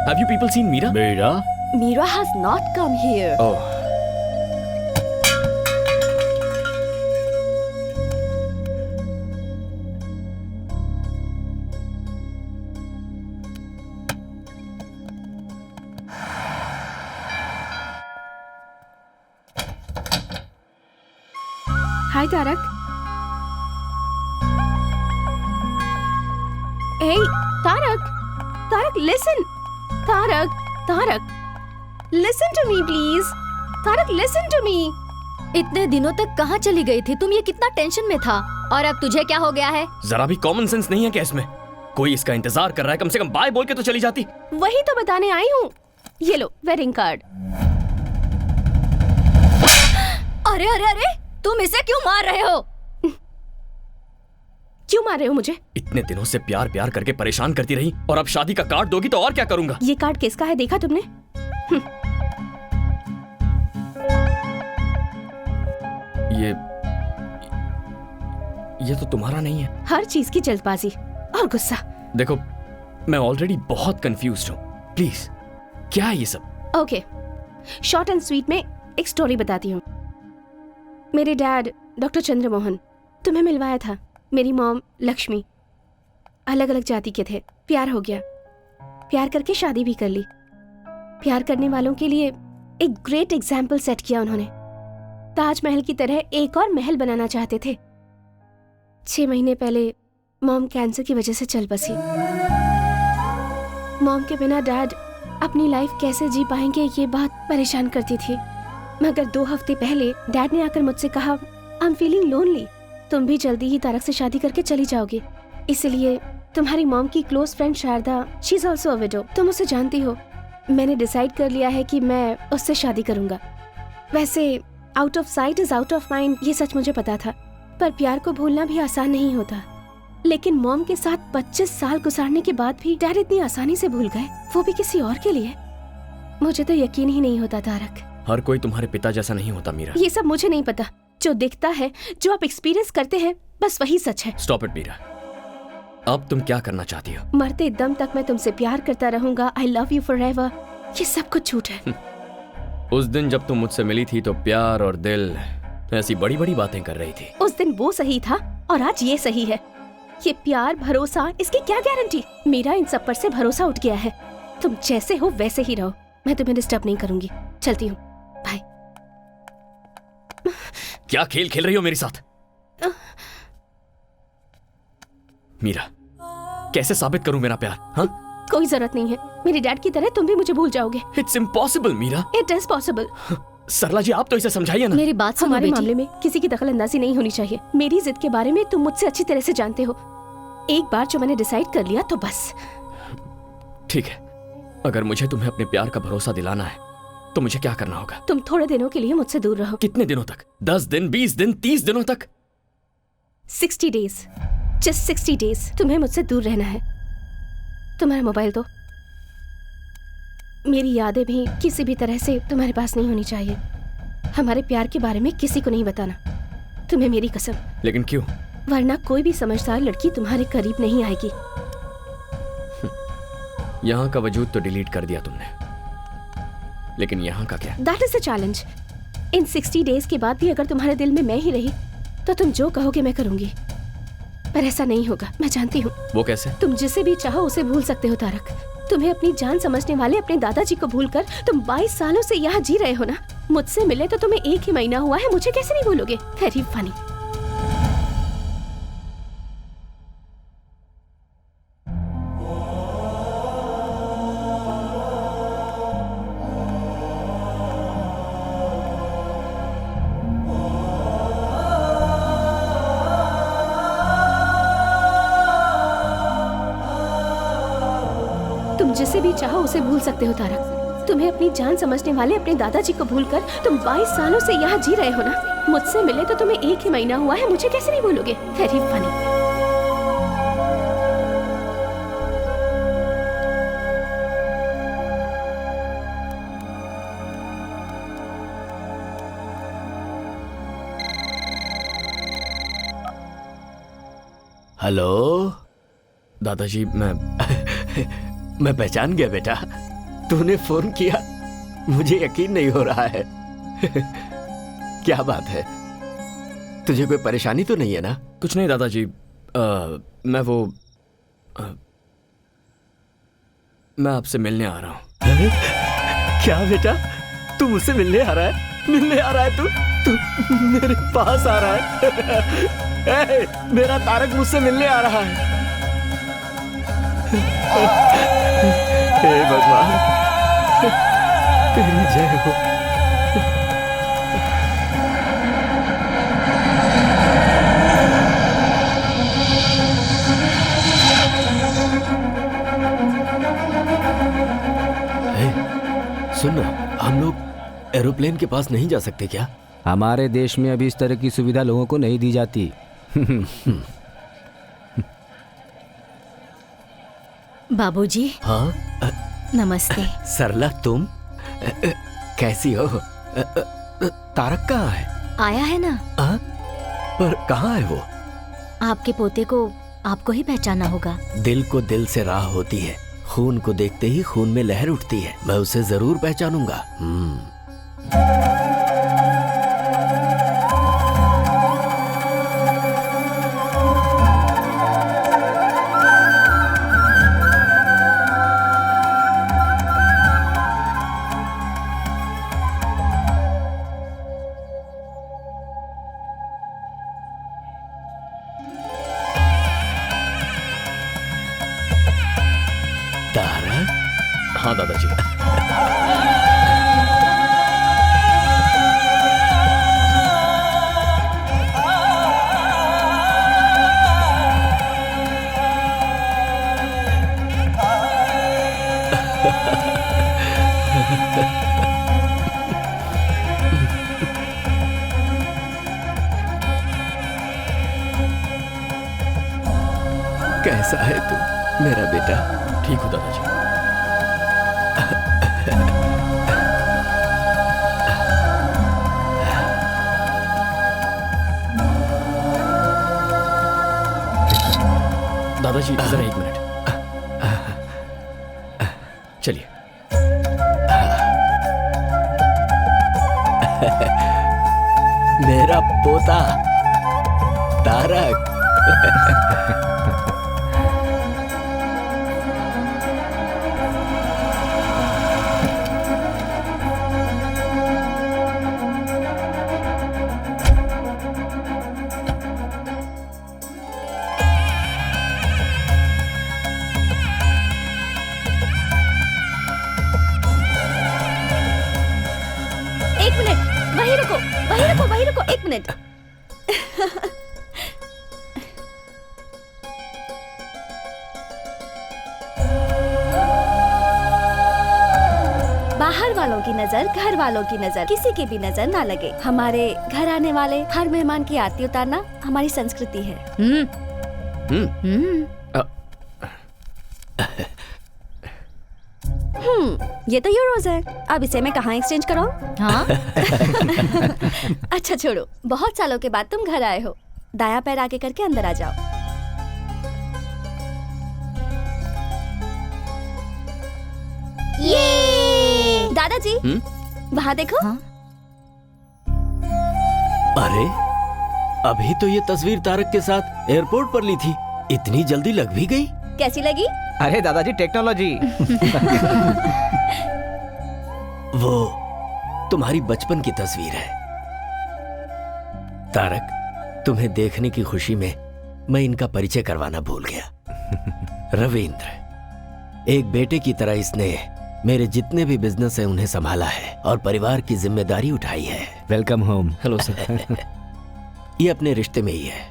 Have you people seen Meera? Meera? Meera has not come here. Oh. Hi, Tarak. Hey, Tarak. Tarak, listen. Tarak. Listen to me, please. Tarak, listen to me. इतने दिनों तक कहाँ चली गई थी तुम? ये कितना टेंशन में था और अब तुझे क्या हो गया है? जरा भी कॉमन सेंस नहीं है क्या इसमें? कोई इसका इंतजार कर रहा है, कम से कम बाय बोल के तो चली जाती। वही तो बताने आई हूँ। ये लो वेडिंग कार्ड। अरे अरे अरे, तुम इसे क्यों मार रहे हो? क्यों मार रहे हो मुझे? इतने दिनों से प्यार प्यार करके परेशान करती रही और अब शादी का कार्ड दोगी तो और क्या करूंगा? ये कार्ड किसका है देखा तुमने? ये तो तुम्हारा नहीं है। हर चीज की जल्दबाजी और गुस्सा। देखो, मैं ऑलरेडी बहुत कंफ्यूज्ड हूँ। प्लीज, क्या है ये सब? ओके, शॉर्ट एंड स्वीट में एक स्टोरी बताती हूँ। मेरे डैड डॉक्टर चंद्रमोहन तुम्हें मिलवाया था। मेरी मॉम लक्ष्मी। अलग अलग जाति के थे। प्यार हो गया। प्यार करके शादी भी कर ली। प्यार करने वालों के लिए एक ग्रेट एग्जाम्पल सेट किया उन्होंने। ताजमहल की तरह एक और महल बनाना चाहते थे। 6 महीने पहले मॉम कैंसर की वजह से चल बसी। मॉम के बिना डैड अपनी लाइफ कैसे जी पाएंगे ये बात परेशान करती थी। मगर 2 हफ्ते पहले डैड ने आकर मुझसे कहा, आई एम फीलिंग लोनली, तुम भी जल्दी ही तारक से शादी करके चली जाओगी। इसलिए तुम्हारी मॉम की close friend Sharda, she is also a widow, तुम उसे जानती हो। मैंने डिसाइड कर लिया है कि मैं उससे शादी करूंगा। वैसे out of site is out of mind, ये सच मुझे पता था, पर प्यार को भूलना भी आसान नहीं होता। लेकिन मॉम के साथ 25 साल गुजारने के बाद भी डैड इतनी आसानी से भूल गए, वो भी किसी और के लिए। मुझे तो यकीन ही नहीं होता तारक। हर कोई तुम्हारे पिता जैसा नहीं होता मीरा। ये सब मुझे नहीं पता। जो दिखता है, जो आप एक्सपीरियंस करते हैं, बस वही सच है। Stop it Meera. अब तुम क्या करना चाहती हो? मरते दम तक मैं तुमसे प्यार करता रहूंगा। I love you forever. ये सब कुछ झूठ है। उस दिन जब तुम मुझसे मिली थी तो प्यार और दिल ऐसी बड़ी बड़ी बातें कर रही थी। उस दिन वो सही था और आज ये सही है। ये प्यार भरोसा, इसकी क्या गारंटी? मेरा इन सब पर से भरोसा उठ गया है। तुम जैसे हो वैसे ही रहो। मैं तुम्हें डिस्टर्ब नहीं करूंगी। चलती हूँ। बाय। क्या खेल खेल रही हो मेरे साथ? मीरा, कैसे साबित करूं मेरा प्यार? हाँ? कोई जरूरत नहीं है। मेरे डैड की तरह तुम भी मुझे भूल जाओगे। It's impossible Meera. It is possible. Sarla ji, आप तो इसे समझाइए ना। मेरी बात सुनो हमारे बेटी। मामले में किसी की दखलंदाजी नहीं होनी चाहिए। मेरी जिद के बारे में तुम मुझसे अच्छी तरह से जानते हो। एक बार जो मैंने डिसाइड कर लिया तो बस। ठीक है, अगर मुझे तुम्हें अपने प्यार का भरोसा दिलाना है तो मुझे क्या करना होगा? तुम थोड़े दिनों के लिए मुझसे दूर रहो। कितने दिनों तक? 10 दिन, 20 दिन, 30 दिनों तक? 60 डेज। जस्ट 60 डेज तुम्हें मुझसे दूर रहना है। तुम्हारा मोबाइल दो। मेरी यादें भी किसी भी तरह से तुम्हारे पास नहीं होनी चाहिए। हमारे प्यार के बारे में किसी को नहीं बताना, तुम्हें मेरी कसम। लेकिन क्यों? वरना कोई भी समझदार लड़की तुम्हारे करीब नहीं आएगी। यहाँ का वजूद तो डिलीट कर दिया तुमने, लेकिन यहाँ का क्या? That is the challenge. In 60 days के बाद भी अगर तुम्हारे दिल में मैं ही रही तो तुम जो कहोगे मैं करूंगी। पर ऐसा नहीं होगा, मैं जानती हूँ। वो कैसे? तुम जिसे भी चाहो उसे भूल सकते हो तारक। तुम्हें अपनी जान समझने वाले अपने दादाजी को भूलकर तुम 22 सालों से यहाँ जी रहे हो ना। मुझसे मिले तो तुम्हें 1 ही महीना हुआ है, मुझे कैसे नहीं भूलोगे? Very funny. जिसे भी चाहो उसे भूल सकते हो तारक। तुम्हें अपनी जान समझने वाले अपने दादाजी को भूलकर तुम 22 सालों से यहाँ जी रहे हो ना। मुझसे मिले तो तुम्हें 1 ही महीना हुआ है, मुझे कैसे नहीं भूलोगे? Very funny. हेलो दादाजी, मैं पहचान गया बेटा, तूने फोन किया, मुझे यकीन नहीं हो रहा है। क्या बात है, तुझे कोई परेशानी तो नहीं है ना? कुछ नहीं दादाजी, मैं आपसे मिलने आ रहा हूँ। क्या बेटा, तू मुझसे मिलने आ रहा है? मिलने आ रहा है तू मेरे पास आ रहा है? मेरा तारक मुझसे मिलने आ रहा है। हे भगवान, तेरी जय हो। सुन, हम लोग एरोप्लेन के पास नहीं जा सकते क्या? हमारे देश में अभी इस तरह की सुविधा लोगों को नहीं दी जाती। बाबूजी। हाँ नमस्ते। सरला, तुम कैसी हो? तारक कहाँ है? आया है ना। पर कहाँ है वो? आपके पोते को आपको ही पहचाना होगा। दिल को दिल से राह होती है, खून को देखते ही खून में लहर उठती है। मैं उसे जरूर पहचानूंगा। हाँ दादाजी। कैसा है तू मेरा बेटा? ठीक हो दादाजी। दादाजी जरा 1 मिनट, चलिए। मेरा पोता तारक। वहीं रुको 1 मिनट। बाहर वालों की नजर, घर वालों की नजर, किसी की भी नजर ना लगे। हमारे घर आने वाले हर मेहमान की आरती उतारना हमारी संस्कृति है। ये तो यूरोज है, अब इसे मैं कहाँ एक्सचेंज कराऊं? हाँ? अच्छा छोड़ो, बहुत सालों के बाद तुम घर आए हो, दायां पैर आगे करके अंदर आ जाओ। ये दादाजी वहाँ देखो। हाँ? अरे अभी तो ये तस्वीर तारक के साथ एयरपोर्ट पर ली थी, इतनी जल्दी लग भी गई? कैसी लगी? अरे दादाजी टेक्नोलॉजी। वो तुम्हारी बचपन की तस्वीर है तारक। तुम्हें देखने की खुशी में मैं इनका परिचय करवाना भूल गया। रविंद्र, एक बेटे की तरह इसने मेरे जितने भी बिजनेस है उन्हें संभाला है और परिवार की जिम्मेदारी उठाई है। Welcome home. Hello sir. ये अपने रिश्ते में ही है,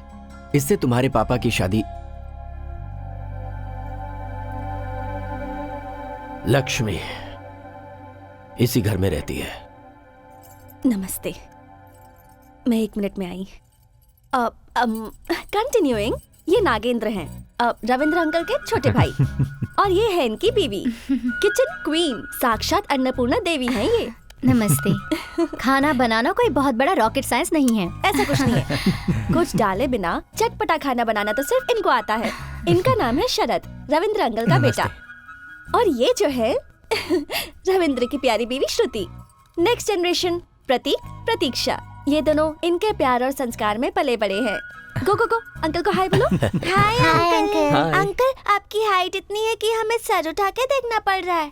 इससे तुम्हारे पापा की शादी। लक्ष्मी इसी घर में रहती है। नमस्ते, मैं 1 मिनट में आई। कंटिन्यूइंग, ये नागेंद्र हैं, रविंद्र अंकल के छोटे भाई, और ये है इनकी बीवी, किचन क्वीन, साक्षात अन्नपूर्णा देवी हैं ये। नमस्ते। खाना बनाना कोई बहुत बड़ा रॉकेट साइंस नहीं है। ऐसा कुछ नहीं है, कुछ डाले बिना चटपटा खाना बनाना तो सिर्फ इनको आता है। इनका नाम है शरद, रविंद्र अंकल का बेटा, और ये जो है रविंद्र की प्यारी बीवी श्रुति, नेक्स्ट जनरेशन प्रतीक, प्रतीक्षा। ये दोनों इनके प्यार और संस्कार में पले बड़े हैं। गो गो गो, अंकल को हाय बोलो। Hi uncle. अंकल, आपकी हाइट इतनी है कि हमें सर उठा के देखना पड़ रहा है।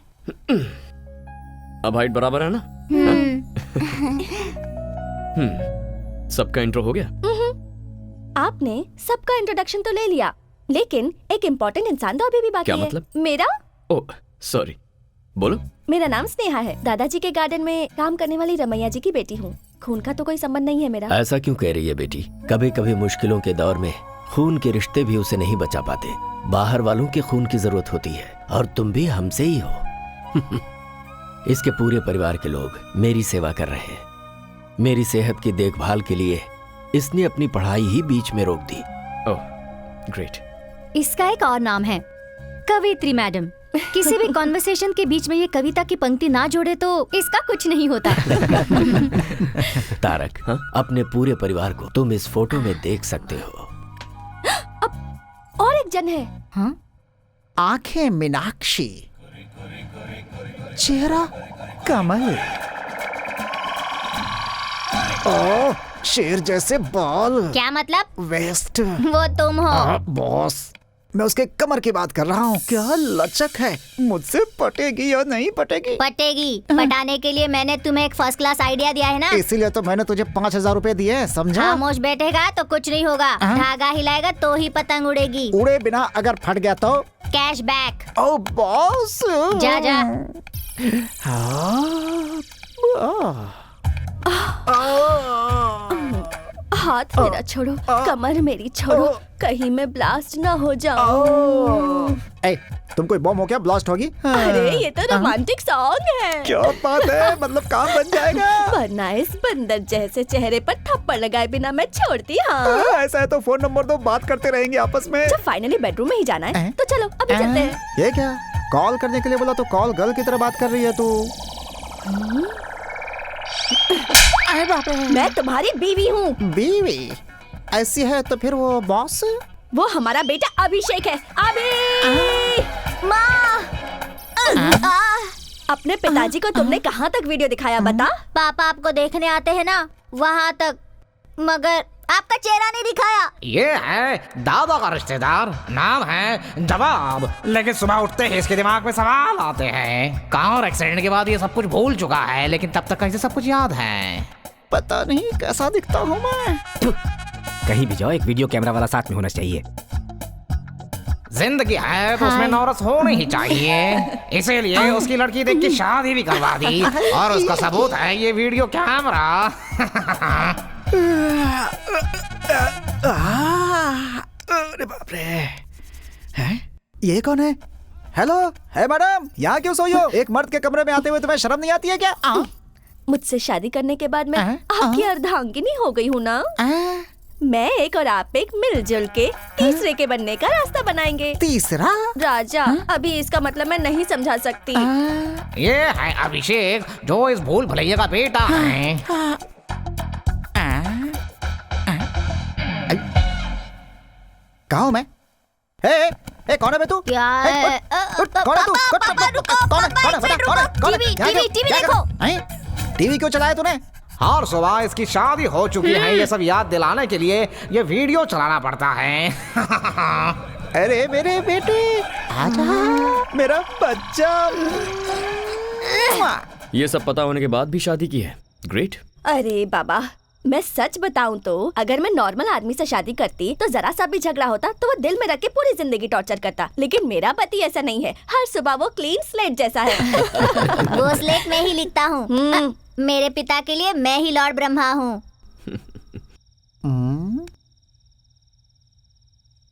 अब हाइट बराबर है ना? सबका इंट्रो हो गया? आपने सबका इंट्रोडक्शन तो ले लिया, लेकिन एक इम्पोर्टेंट इंसान तो अभी भी बाकी क्या है। मतलब? मेरा? ओह सॉरी, बोलो। मेरा नाम स्नेहा है, दादाजी के गार्डन में काम करने वाली रमैया जी की बेटी हूँ। खून का तो कोई संबंध नहीं है मेरा। ऐसा क्यों कह रही है बेटी? कभी कभी मुश्किलों के दौर में खून के रिश्ते भी उसे नहीं बचा पाते। बाहर वालों के खून की जरूरत होती है, और तुम भी हमसे ही हो। इसके पूरे परिवार के लोग मेरी सेवा कर रहे हैं। मेरी सेहत की देखभाल के लिए इसने अपनी पढ़ाई ही बीच में रोक दी। Oh great. इसका एक और नाम है, कवित्री मैडम। किसी भी कॉन्वर्सेशन के बीच में ये कविता की पंक्ति ना जोड़े तो इसका कुछ नहीं होता। तारक, अपने पूरे परिवार को तुम इस फोटो में देख सकते हो। और एक जन है। हाँ? आंखें मीनाक्षी, चेहरा कमल, ओह शेर जैसे बाल। क्या मतलब? वेस्ट। वो तुम हो। बॉस, मैं उसके कमर की बात कर रहा हूँ। क्या लचक है, मुझसे पटेगी या नहीं पटेगी? पटेगी। पटाने के लिए मैंने तुम्हें एक फर्स्ट क्लास आइडिया दिया है ना। इसीलिए तो मैंने तुझे 5,000 रुपए दिए, समझा? खामोश बैठेगा तो कुछ नहीं होगा, धागा हिलाएगा तो ही पतंग उड़ेगी। उड़े बिना अगर फट गया तो? Cash back. ओ बॉस, जा जा। हाथ मेरा छोड़ो, कमर मेरी छोड़ो, कहीं मैं ब्लास्ट ना हो जाऊं। ए, तुम कोई बम हो क्या ब्लास्ट होगी? अरे ये तो रोमांटिक सॉन्ग है। क्या बात है, मतलब काम बन जाएगा। वरना इस बंदर जैसे चेहरे पर थप्पड़ लगाए बिना मैं छोड़ती। हाँ ऐसा है तो फोन नंबर दो, बात करते रहेंगे आपस में। जब फाइनली बेडरूम में ही जाना है तो चलो अभी चलते हैं। ये क्या, कॉल करने के लिए बोला तो कॉल गर्ल की तरह बात कर रही है तू। अरे बाप रे, मैं तुम्हारी बीवी हूँ। बीवी? ऐसी है तो फिर वो बॉस? वो हमारा बेटा अभिषेक है। अभी माँ, अपने पिताजी को तुमने कहाँ तक वीडियो दिखाया बता? पापा आपको देखने आते हैं ना, वहाँ तक, मगर आपका चेहरा नहीं दिखाया। ये है दादा का रिश्तेदार, नाम है जवाब, लेकिन सुबह उठते ही इसके दिमाग में सवाल आते हैं। कार एक्सीडेंट के बाद ये सब कुछ भूल चुका है, लेकिन तब तक इसे सब कुछ याद है। पता नहीं कैसा दिखता हूँ मैं। कहीं भी जाओ एक वीडियो कैमरा वाला साथ में होना चाहिए। जिंदगी है तो उसमें नौरस होनी ही चाहिए, इसीलिए उसकी लड़की देख के शादी भी करवा दी, और उसका सबूत है ये वीडियो कैमरा। अरे बाप रे, हैं? ये कौन है? हेलो, है मैडम, यहाँ क्यों सोई हो? एक मर्द के कमरे में आते हुए तुम्हें शर्म नहीं आती है क्या? मुझसे शादी करने के बाद मैं आपकी अर्धांगिनी हो गई हूँ ना। मैं एक और आप एक मिलजुल के तीसरे के बनने का रास्ता बनाएंगे। तीसरा? राजा, अभी इसका मतलब मैं नहीं समझा सकती। ये है अभिषेक, जो इस भूल भुलैया का बेटा है। कहाँ हूँ मैं? ए, कौन है बे तू? क्या है? कौन है तू? कौन है? टीवी देखो। टीवी क्यों चलाया तूने? हर सुबह इसकी शादी हो चुकी है, ये सब याद दिलाने के लिए ये वीडियो चलाना पड़ता है। अरे मेरे बेटे, आजा, मेरा बच्चा। ये सब पता होने के बाद भी शादी की है, ग्रेट। अरे बाबा, मैं सच बताऊं तो अगर मैं नॉर्मल आदमी से शादी करती तो जरा सा भी झगड़ा होता तो वो दिल में रख के पूरी जिंदगी टॉर्चर करता, लेकिन मेरा पति ऐसा नहीं है। हर सुबह वो क्लीन स्लेट जैसा है। वो स्लेट में ही लिखता हूँ। मेरे पिता के लिए मैं ही लॉर्ड ब्रह्मा हूँ।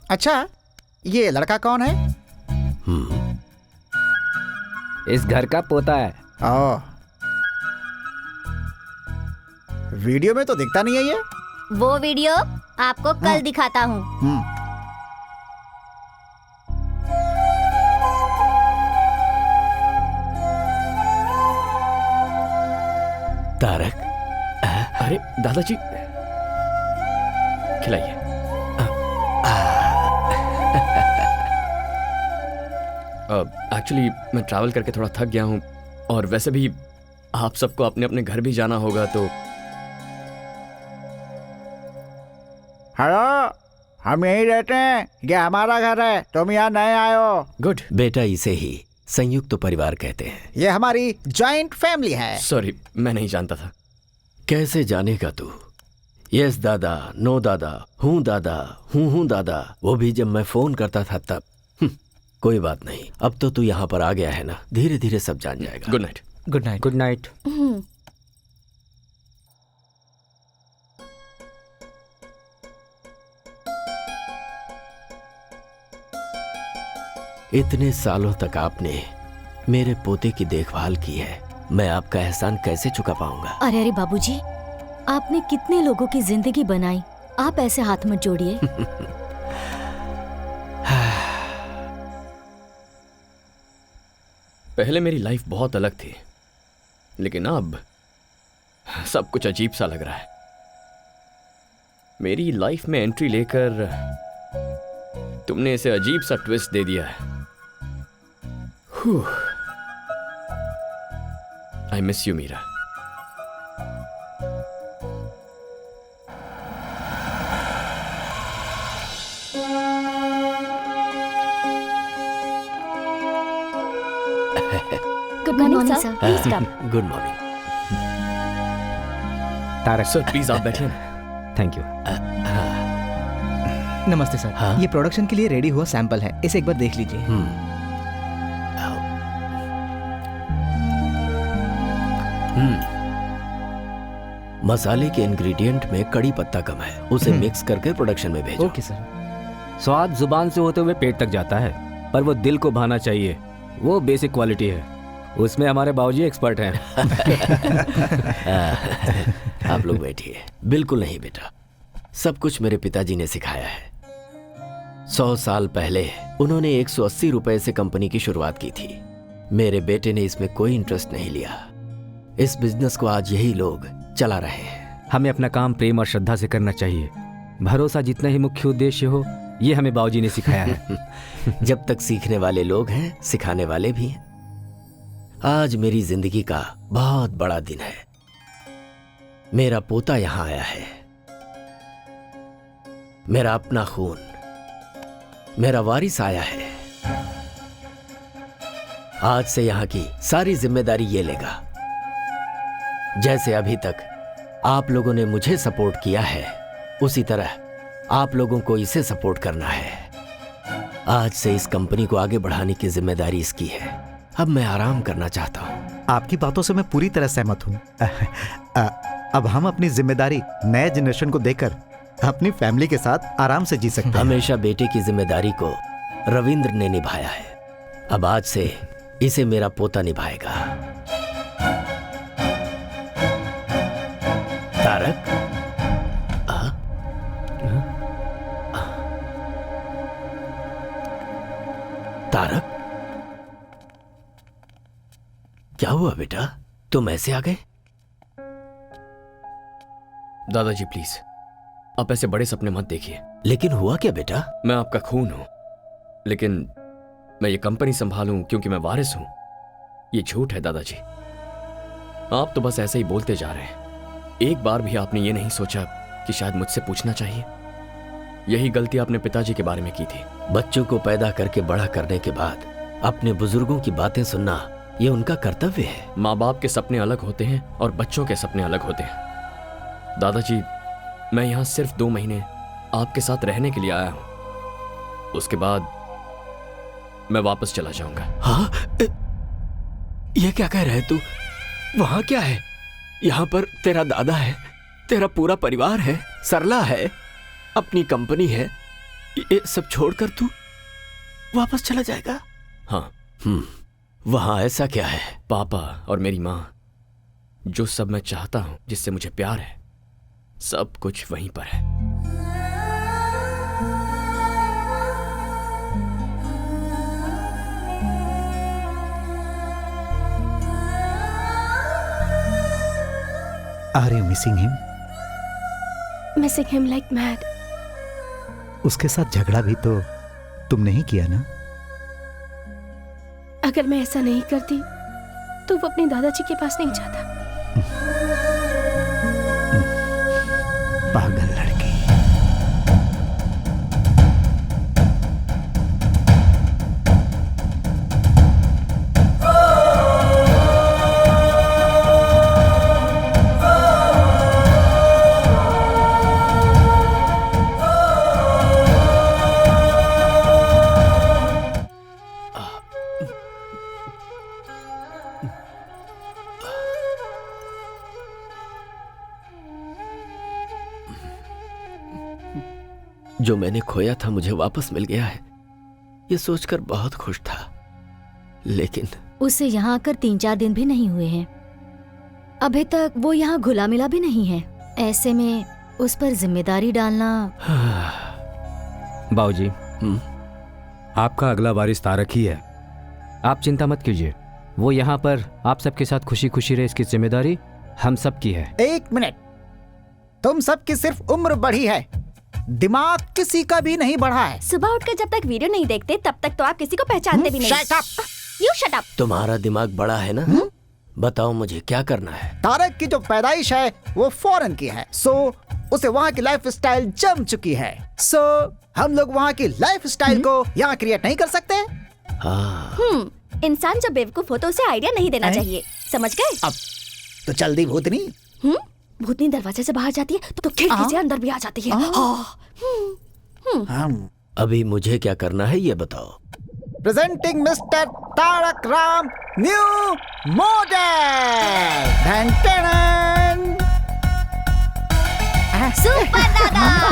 अच्छा, ये लड़का कौन है? इस घर का पोता है। ओ, वीडियो में तो दिखता नहीं है ये। वो वीडियो आपको कल दिखाता हूँ। तारक, अरे दादाजी, खिलाइए। एक्चुअली मैं ट्रैवल करके थोड़ा थक गया हूँ, और वैसे भी आप सबको अपने अपने घर भी जाना होगा, तो हेलो, हम यहीं रहते हैं, ये हमारा घर है, तुम यहाँ नए आए हो। गुड। बेटा इसे ही संयुक्त परिवार कहते हैं। ये हमारी जॉइंट फैमिली है। सॉरी, मैं नहीं जानता था। कैसे जानेगा तू? यस दादा, नो दादा, हूँ दादा, वो भी जब मैं फोन करता था तब। कोई बात नहीं, अब तो तू यहाँ पर आ गया है ना, धीरे धीरे सब जान जाएगा। Good night. Good night. Good night. इतने सालों तक आपने मेरे पोते की देखभाल की है, मैं आपका एहसान कैसे चुका पाऊंगा? अरे अरे बाबूजी, आपने कितने लोगों की जिंदगी बनाई, आप ऐसे हाथ मत जोड़िए। पहले मेरी लाइफ बहुत अलग थी, लेकिन अब सब कुछ अजीब सा लग रहा है। मेरी लाइफ में एंट्री लेकर तुमने इसे अजीब सा ट्विस्ट दे दिया है। I miss you Meera. Good morning sir, please come. Good morning. Tarak sir please आप बैठिए ना। Thank you. नमस्ते सर। हाँ? ये प्रोडक्शन के लिए रेडी हुआ सैंपल है, इसे एक बार देख लीजिए। मसाले के इंग्रेडिएंट में कड़ी पत्ता कम है, उसे मिक्स करके प्रोडक्शन में भेजो। Okay sir. स्वाद जुबान से होते हुए पेट तक जाता है, पर वो दिल को भाना चाहिए, वो बेसिक क्वालिटी है। उसमें हमारे बाबूजी एक्सपर्ट हैं। आप लोग बैठिए। बिल्कुल नहीं बेटा, सब कुछ मेरे पिताजी ने सिखाया है। 100 साल पहले उन्होंने 180 रुपए से कंपनी की शुरुआत की थी। मेरे बेटे ने इसमें कोई इंटरेस्ट नहीं लिया। इस बिजनेस को आज यही लोग चला रहे हैं। हमें अपना काम प्रेम और श्रद्धा से करना चाहिए। भरोसा जितना ही मुख्य उद्देश्य हो, ये हमें बाबूजी ने सिखाया है। जब तक सीखने वाले लोग हैं, सिखाने वाले भी हैं। आज मेरी जिंदगी का बहुत बड़ा दिन है। मेरा पोता यहां आया है, मेरा अपना खून, मेरा वारिस आया है। आज से यहां की सारी जिम्मेदारी ये लेगा। जैसे अभी तक आप लोगों ने मुझे सपोर्ट किया है, उसी तरह आप लोगों को इसे सपोर्ट करना है। आज से इस कंपनी को आगे बढ़ाने की जिम्मेदारी इसकी है। अब मैं आराम करना चाहता हूँ। आपकी बातों से मैं पूरी तरह सहमत हूँ। अब हम अपनी जिम्मेदारी नए जनरेशन को देकर अपनी फैमिली के साथ आराम से जी सकते हैं। हमेशा बेटे की जिम्मेदारी को रविंद्र ने निभाया है, अब आज से इसे मेरा पोता निभाएगा। तारक, तारक, क्या हुआ बेटा, तुम ऐसे आ गए? दादाजी प्लीज, आप ऐसे बड़े सपने मत देखिए। लेकिन हुआ क्या बेटा? मैं आपका खून हूं, लेकिन मैं ये कंपनी संभालूं क्योंकि मैं वारिस हूं, ये झूठ है दादाजी। आप तो बस ऐसे ही बोलते जा रहे हैं। एक बार भी आपने ये नहीं सोचा कि शायद मुझसे पूछना चाहिए? यही गलती आपने पिताजी के बारे में की थी। बच्चों को पैदा करके बड़ा करने के बाद अपने बुजुर्गों की बातें सुनना, ये उनका कर्तव्य है। माँ बाप के सपने अलग होते हैं और बच्चों के सपने अलग होते हैं। दादाजी, मैं यहाँ सिर्फ 2 महीने आपके साथ रहने के लिए आया हूँ, उसके बाद मैं वापस चला जाऊंगा। हाँ? ये क्या कह रहे तू? वहां क्या है? यहाँ पर तेरा दादा है, तेरा पूरा परिवार है, सरला है, अपनी कंपनी है, ये सब छोड़कर तू वापस चला जाएगा? हाँ। वहां ऐसा क्या है? पापा और मेरी माँ, जो सब मैं चाहता हूं, जिससे मुझे प्यार है, सब कुछ वहीं पर है। Are you missing him? Missing him like mad. उसके साथ झगड़ा भी तो तुमने ही किया ना? अगर मैं ऐसा नहीं करती तो वो अपने दादाजी के पास नहीं जाता। पागल लड़की। जो मैंने खोया था मुझे वापस मिल गया है, ये सोचकर बहुत खुश था। लेकिन उसे यहाँ आकर 3-4 दिन भी नहीं हुए हैं। अभी तक वो यहाँ घुला मिला भी नहीं है। ऐसे में उस पर जिम्मेदारी डालना। बाबूजी, आपका अगला वारिस तारक ही है। आप चिंता मत कीजिए, वो यहाँ पर आप सबके साथ खुशी खुशी रहे, इसकी जिम्मेदारी हम सब की है। 1 मिनट, तुम सबकी सिर्फ उम्र बढ़ी है, दिमाग किसी का भी नहीं बढ़ा है। सुबह उठकर जब तक वीडियो नहीं देखते तब तक तो आप किसी को पहचानते भी नहीं। Shut up! You shut up! तुम्हारा दिमाग बड़ा है ना? बताओ मुझे क्या करना है? तारक की जो पैदाइश है वो फॉरेन की है, सो उसे वहाँ की लाइफ स्टाइल जम चुकी है। सो हम लोग वहाँ की लाइफ स्टाइल को यहाँ क्रिएट नहीं कर सकते। इंसान जब बेवकूफ हो तो उसे आइडिया नहीं देना चाहिए, समझ गए? अब तो जल्दी भूतनी। भूतनी दरवाजे से बाहर जाती है तो खिड़की से अंदर भी आ जाती है। अभी मुझे क्या करना है ये बताओ। Presenting mister Tarak Ram new model. Super दादा।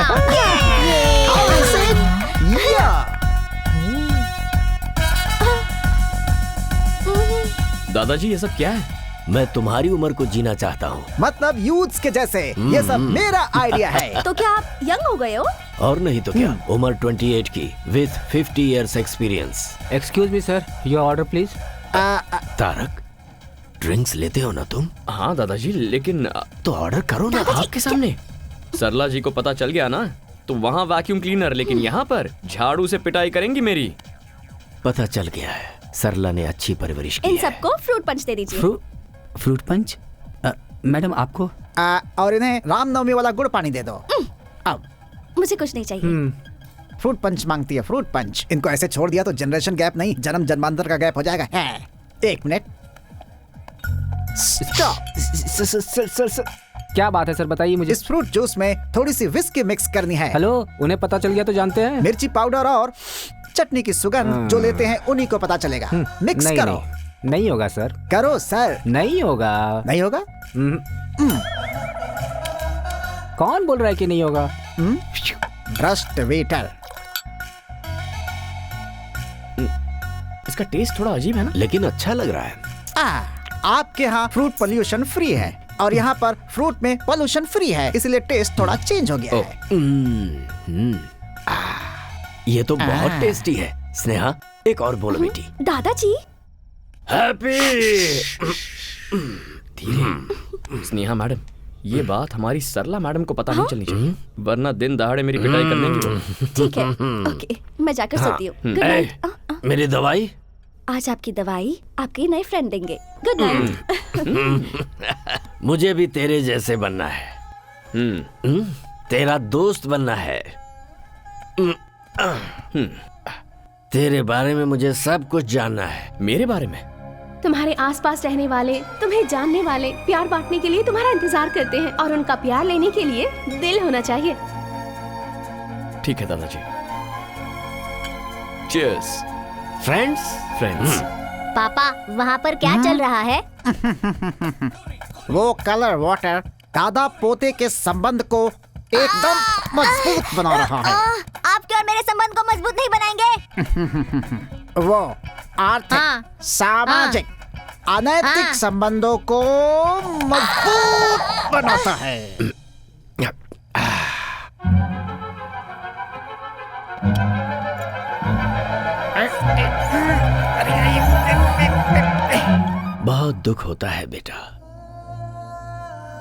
दादाजी ये सब क्या है? मैं तुम्हारी उम्र को जीना चाहता हूँ। मतलब यूथ्स के जैसे। ये सब मेरा आइडिया है। तो क्या आप यंग हो गए हो? और नहीं तो क्या, उम्र 28 की with 50 years experience. Excuse me sir, your order please. Tarak, drinks लेते हो ना तुम? हाँ दादाजी, लेकिन तो ऑर्डर करो ना आपके सामने। सरला जी को पता चल गया ना तो वहाँ वैक्यूम क्लीनर, लेकिन यहाँ पर झाड़ू से पिटाई करेंगी मेरी। पता चल गया है, सरला ने अच्छी परवरिश की इन है। सबको फ्रूट पंच दे दीजिए। Fruit punch? मैडम आपको? और इन्हें रामनवमी वाला गुड़ पानी दे दो। अब मुझे कुछ नहीं चाहिए। फ्रूट पंच मांगती है, फ्रूट पंच। इनको ऐसे छोड़ दिया तो जनरेशन गैप नहीं, जन्म जन्मांतर का गैप हो जाएगा। 1 मिनट, स्टॉप। क्या बात है सर, बताइए मुझे। इस फ्रूट जूस में थोड़ी सी विस्की मिक्स करनी है। हेलो, उन्हें पता चल गया तो जानते हैं। मिर्ची पाउडर और चटनी की सुगंध जो लेते हैं उन्हीं को पता चलेगा। मिक्स नहीं, करो। नहीं होगा सर। करो सर। नहीं होगा। नहीं होगा? कौन बोल रहा है कि नहीं होगा? भ्रष्ट वेटर। इसका टेस्ट थोड़ा अजीब है ना, लेकिन अच्छा लग रहा है। आपके यहाँ फ्रूट पोल्यूशन फ्री है और यहाँ पर फ्रूट में पोल्यूशन फ्री है, इसलिए टेस्ट थोड़ा चेंज हो गया है। ये तो बहुत टेस्टी है। स्नेहा, एक और बोलो बेटी। दादाजी। हैप्पी। धीरे। स्नेहा मैडम, ये बात हमारी सरला मैडम को पता नहीं चलनी चाहिए, वरना दिन दहाड़े मेरी पिटाई कर देंगी। ठीक है, ओके, मैं जाकर सोती हूँ। Good night. मेरी दवाई? आज आपकी दवाई आपके नए फ्रेंड देंगे। Good night. मुझे भी तेरे जैसे बनना है। तेरा दोस्त बनना है। तेरे बारे में मुझे सब कुछ जानना है। मेरे बारे में? तुम्हारे आसपास रहने वाले, तुम्हें जानने वाले, प्यार बांटने के लिए तुम्हारा इंतजार करते हैं और उनका प्यार लेने के लिए दिल होना चाहिए। ठीक है दादाजी। चीयर्स। फ्रेंड्स। पापा, वहाँ पर क्या चल रहा है? वो कलर वाटर दादा पोते के संबंध को एकदम मजबूत बना रहा है। आपके और मेरे संबंध को मजबूत नहीं बनाएंगे। वो आर्थिक, हाँ। सामाजिक, अनैतिक हाँ। संबंधों को मजबूत बनाता है। बहुत दुख होता है बेटा,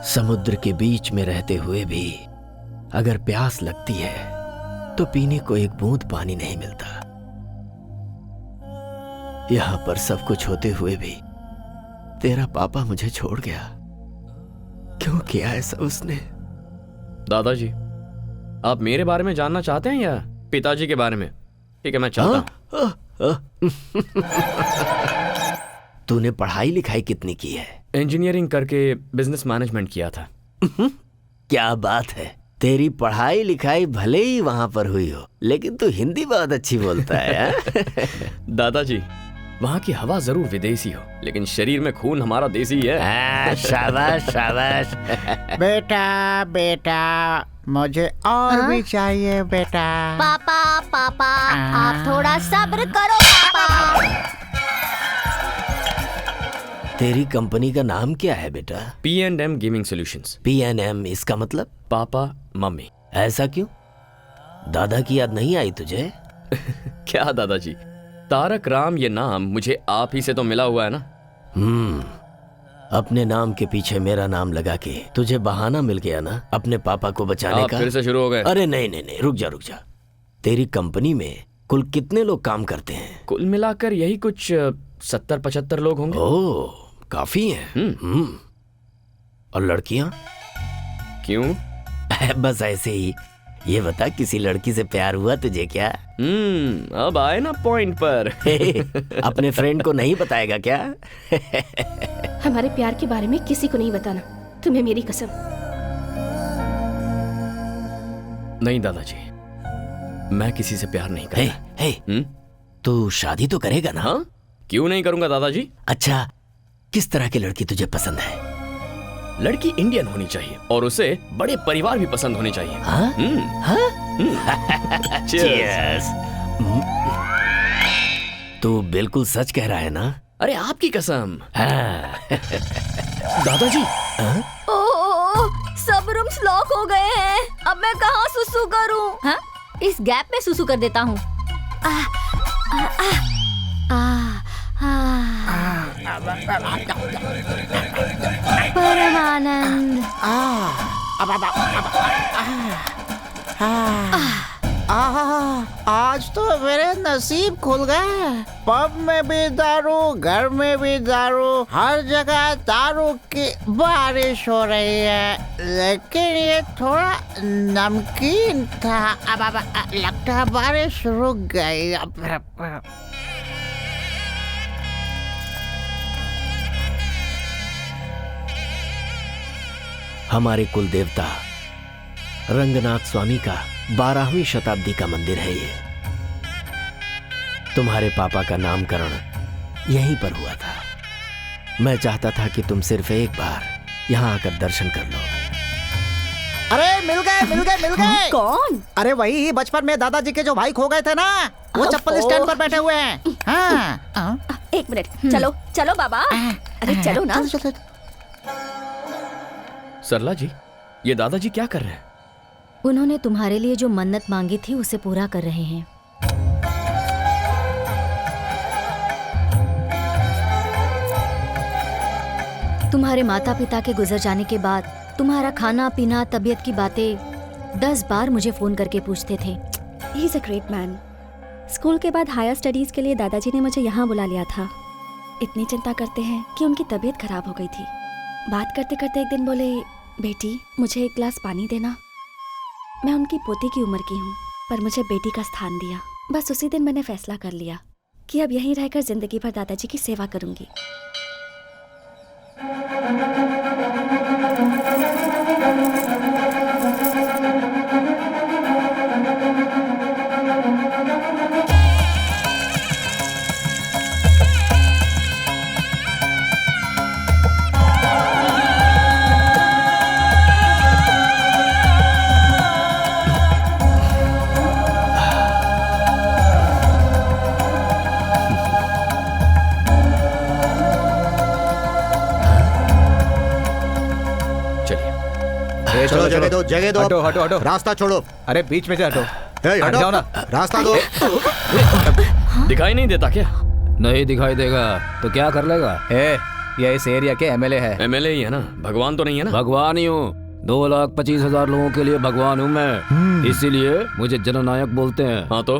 समुद्र के बीच में रहते हुए भी अगर प्यास लगती है तो पीने को एक बूंद पानी नहीं मिलता। यहां पर सब कुछ होते हुए भी तेरा पापा मुझे छोड़ गया। क्यों किया ऐसा उसने? दादाजी, आप मेरे बारे में जानना चाहते हैं या पिताजी के बारे में? ठीक है, मैं चाहता हूं। तूने पढ़ाई लिखाई कितनी की है? इंजीनियरिंग करके बिजनेस मैनेजमेंट किया था। क्या बात है, तेरी पढ़ाई लिखाई भले ही वहां पर हुई हो, लेकिन तू हिंदी बहुत अच्छी बोलता है। दादाजी, वहाँ की हवा जरूर विदेशी हो, लेकिन शरीर में खून हमारा देसी है। शाबाश शाबाश। बेटा बेटा, मुझे और भी चाहिए बेटा। पापा पापा, आप थोड़ा सब्र करो पापा। तेरी कंपनी का नाम क्या है बेटा? P&M gaming solutions. P&M, इसका मतलब? Papa mummy. ऐसा क्यों? दादा की याद नहीं आई तुझे? क्या दादाजी, तारक राम ये नाम मुझे आप ही से तो मिला हुआ है ना। अपने नाम के पीछे मेरा नाम लगा के तुझे बहाना मिल गया ना अपने पापा को बचाने आप का। फिर से शुरू हो गए। अरे नहीं नहीं नहीं, रुक जा। तेरी कंपनी में कुल कितने लोग काम करते हैं? कुल मिलाकर यही कुछ 70-75 लोग होंगे। ओह, काफी हैं। और लड़कियां? क्यों? बस ऐसे ही। ये बता, किसी लड़की से प्यार हुआ तुझे क्या? अब आए ना पॉइंट पर। अपने फ्रेंड को नहीं बताएगा क्या? हमारे प्यार के बारे में किसी को नहीं बताना, तुम्हें मेरी कसम। नहीं दादाजी, मैं किसी से प्यार नहीं करता। तू शादी तो करेगा ना? हाँ? क्यों नहीं करूंगा दादाजी। अच्छा, किस तरह की लड़की तुझे पसंद है? लड़की इंडियन होनी चाहिए और उसे बड़े परिवार भी पसंद होने चाहिए। हाँ? Cheers। तू बिल्कुल सच कह रहा है ना? अरे आपकी कसम। दादाजी। सब रूम्स लॉक हो गए हैं। अब मैं कहाँ सुसु करूं? हाँ? इस गैप में सुसु कर देता हूँ। परमानंद। आज तो मेरे नसीब खुल गए। पब में भी दारू, घर में भी दारू, हर जगह दारू की बारिश हो रही है। लेकिन ये थोड़ा नमकीन था। अब लगता है बारिश रुक गई। हमारे कुल देवता रंगनाथ स्वामी का 12वीं शताब्दी का मंदिर है ये। तुम्हारे पापा का नामकरण यहीं पर हुआ था। मैं चाहता था कि तुम सिर्फ एक बार यहाँ आकर दर्शन कर लो। अरे मिल गए। कौन? अरे वही बचपन में दादाजी के जो भाई खो गए थे ना, वो चप्पल स्टैंड पर बैठे हुए हैं। हाँ। एक मिनट, चलो बाबा। अरे चलो ना। चलो। सरला जी, ये दादाजी क्या कर रहे हैं? उन्होंने तुम्हारे लिए जो मन्नत मांगी थी उसे पूरा कर रहे हैं। तुम्हारे माता पिता के गुजर जाने के बाद तुम्हारा खाना पीना, तबीयत की बातें 10 बार मुझे फोन करके पूछते थे। He is a great man. School के बाद हायर स्टडीज के लिए दादाजी ने मुझे यहाँ बुला लिया था। इतनी चिंता करते हैं कि उनकी तबीयत खराब हो गई थी। बात करते करते एक दिन बोले, बेटी मुझे एक गिलास पानी देना। मैं उनकी पोती की उम्र की हूँ, पर मुझे बेटी का स्थान दिया। बस उसी दिन मैंने फैसला कर लिया कि अब यहीं रहकर जिंदगी भर दादाजी की सेवा करूंगी। जगह दो। हटो हटो हटो, रास्ता छोड़ो। अरे बीच में से हटो। ए, हट हटो जाओ ना। रास्ता दो। दिखाई नहीं देता क्या? नहीं दिखाई देगा तो क्या कर लेगा? ये इस एरिया के एमएलए है। एमएलए ही है ना, भगवान तो नहीं है ना? भगवान ही हूँ। 2,25,000 लोगों के लिए भगवान हूँ मैं, इसीलिए मुझे जननायक बोलते हैं। हाँ तो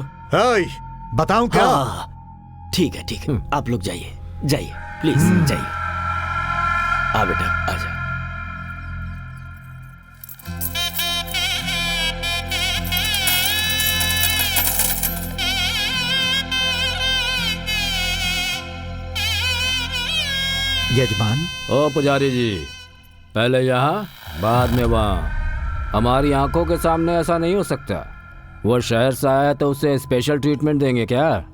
बताऊं क्या? ठीक है, आप लोग जाइए जाइए, प्लीज जाइए। आ बेटा आजा। यजमान। ओ पुजारी जी, पहले यहाँ बाद में वहाँ। हमारी आंखों के सामने ऐसा नहीं हो सकता। वो शहर से आया तो उसे स्पेशल ट्रीटमेंट देंगे क्या?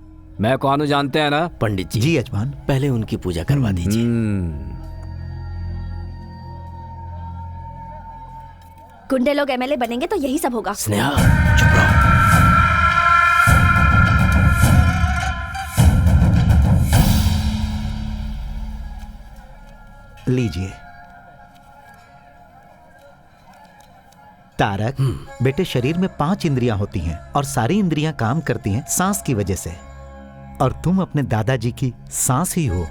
मैं कौन हूँ जानते हैं ना? पंडित जी। जी यजमान। पहले उनकी पूजा करवा दीजिए। गुंडे लोग एमएलए बनेंगे तो यही सब होगा। स्नेहा चुप रहो। लीजिए। तारक, बेटे शरीर में 5 इंद्रियां होती हैं और सारी इंद्रियां काम करती हैं सांस की वजह से, और तुम अपने दादाजी की सांस ही हो।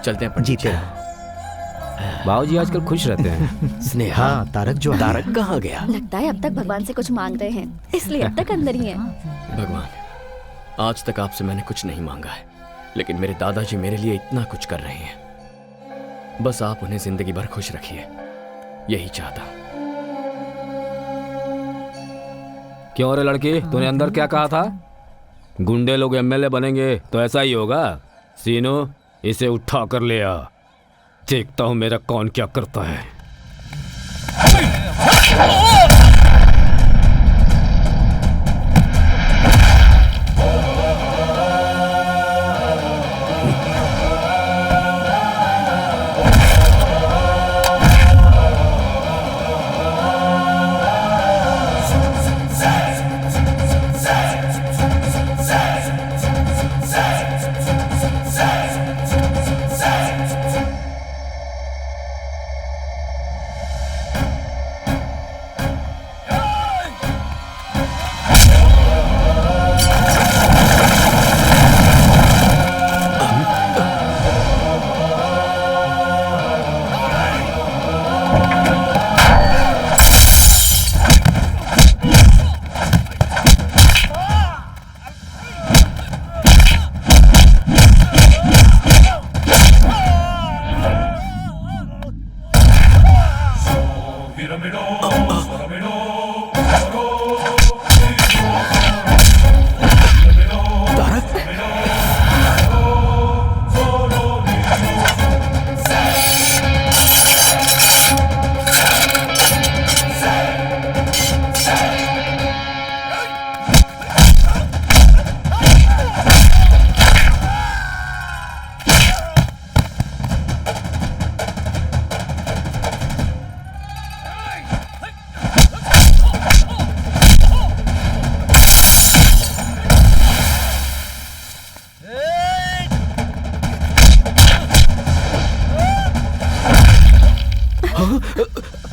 चलते हैं पंडित जीते जी। रहो। बाबूजी आजकल खुश रहते हैं। स्नेहा, हाँ, तारक जो है। तारक कहाँ गया? लगता है अब तक भगवान से कुछ मांग रहे हैं, इसलिए अब तक अंदर ही है। भगवान, आज तक आपसे मैंने कुछ नहीं मांगा है, लेकिन मेरे दादाजी मेरे लिए इतना कुछ कर रहे हैं। बस आप उन्हें जिंदगी भर खुश रखिए, यही चाहता हूं। क्यों रे लड़की, तूने अंदर क्या कहा था? गुंडे लोग एमएलए बनेंगे तो ऐसा ही होगा। सीनू, इसे उठा कर ले आ, देखता हूं मेरा कौन क्या करता है।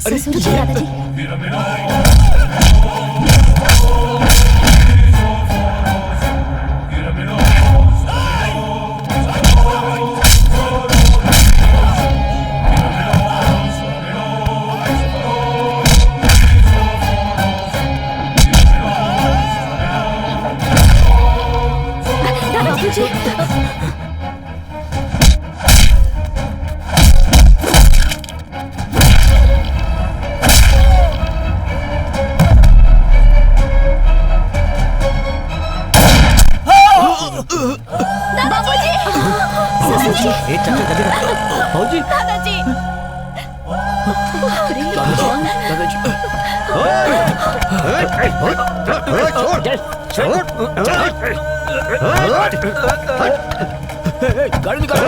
ससुर जी, दादाजी। दादाजी। बाबूजी, दादाजी। गाड़ी निकालो।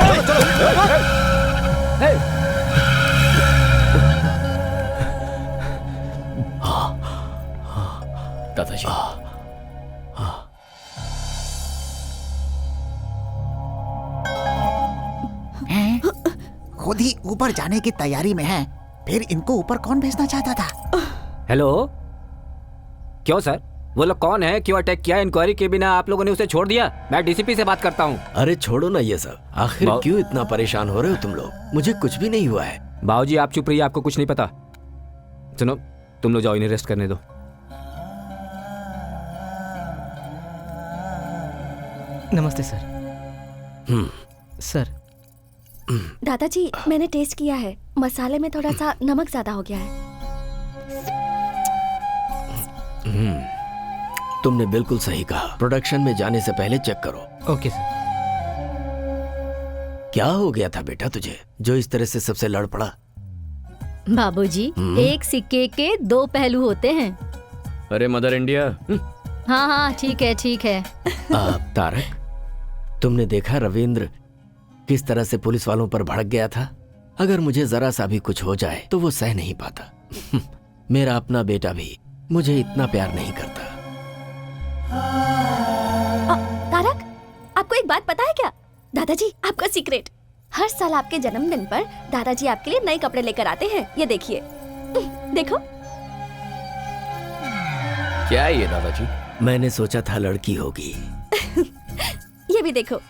दादाजी, खुद ही ऊपर जाने की तैयारी में है फिर इनको ऊपर कौन भेजना चाहता था? हेलो, क्यों सर? वो लोग कौन है? क्यों अटैक किया? इंक्वायरी के बिना आप लोगों ने उसे छोड़ दिया? मैं डीसीपी से बात करता हूँ। अरे छोड़ो ना ये सब, आखिर क्यों इतना परेशान हो रहे हो तुम लोग? मुझे कुछ भी नहीं हुआ है। बाबूजी आप चुप रहिए, आपको कुछ नहीं पता। सुनो, तुम लोग जाओ, इन्हें रेस्ट करने दो। नमस्ते सर। सर। दादाजी, मैंने टेस्ट किया है, मसाले में थोड़ा सा नमक ज्यादा हो गया है। तुमने बिल्कुल सही कहा। प्रोडक्शन में जाने से पहले चेक करो। Okay sir. क्या हो गया था बेटा तुझे, जो इस तरह से सबसे लड़ पड़ा? बाबूजी, एक सिक्के के 2 पहलू होते हैं। अरे मदर इंडिया। हाँ हाँ, ठीक है ठीक है। तारक, तुमने देखा रविंद्र किस तरह से पुलिस वालों पर भड़क गया था? अगर मुझे जरा सा भी कुछ हो जाए तो वो सह नहीं पाता। मेरा अपना बेटा भी मुझे इतना प्यार नहीं करता। तारक, आपको एक बात पता है क्या? दादाजी, आपका सीक्रेट, हर साल आपके जन्मदिन पर दादाजी आपके लिए नए कपड़े लेकर आते हैं। ये देखिए, देखो। क्या है ये दादाजी? मैंने सोचा था लड़की होगी। ये भी देखो।